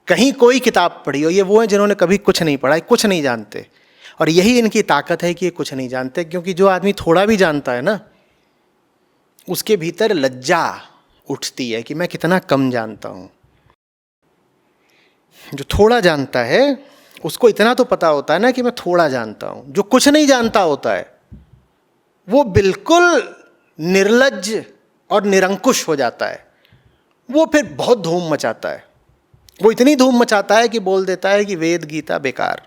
Speaker 2: कहीं कोई किताब पढ़ी हो। ये वो हैं जिन्होंने कभी कुछ नहीं पढ़ा, कुछ नहीं जानते। और यही इनकी ताकत है कि ये कुछ नहीं जानते, क्योंकि जो आदमी थोड़ा भी जानता है ना, उसके भीतर लज्जा उठती है कि मैं कितना कम जानता हूँ। जो थोड़ा जानता है उसको इतना तो पता होता है ना कि मैं थोड़ा जानता हूँ। जो कुछ नहीं जानता होता है वो बिल्कुल निर्लज्ज और निरंकुश हो जाता है। वो फिर बहुत धूम मचाता है, वो इतनी धूम मचाता है कि बोल देता है कि वेद गीता बेकार।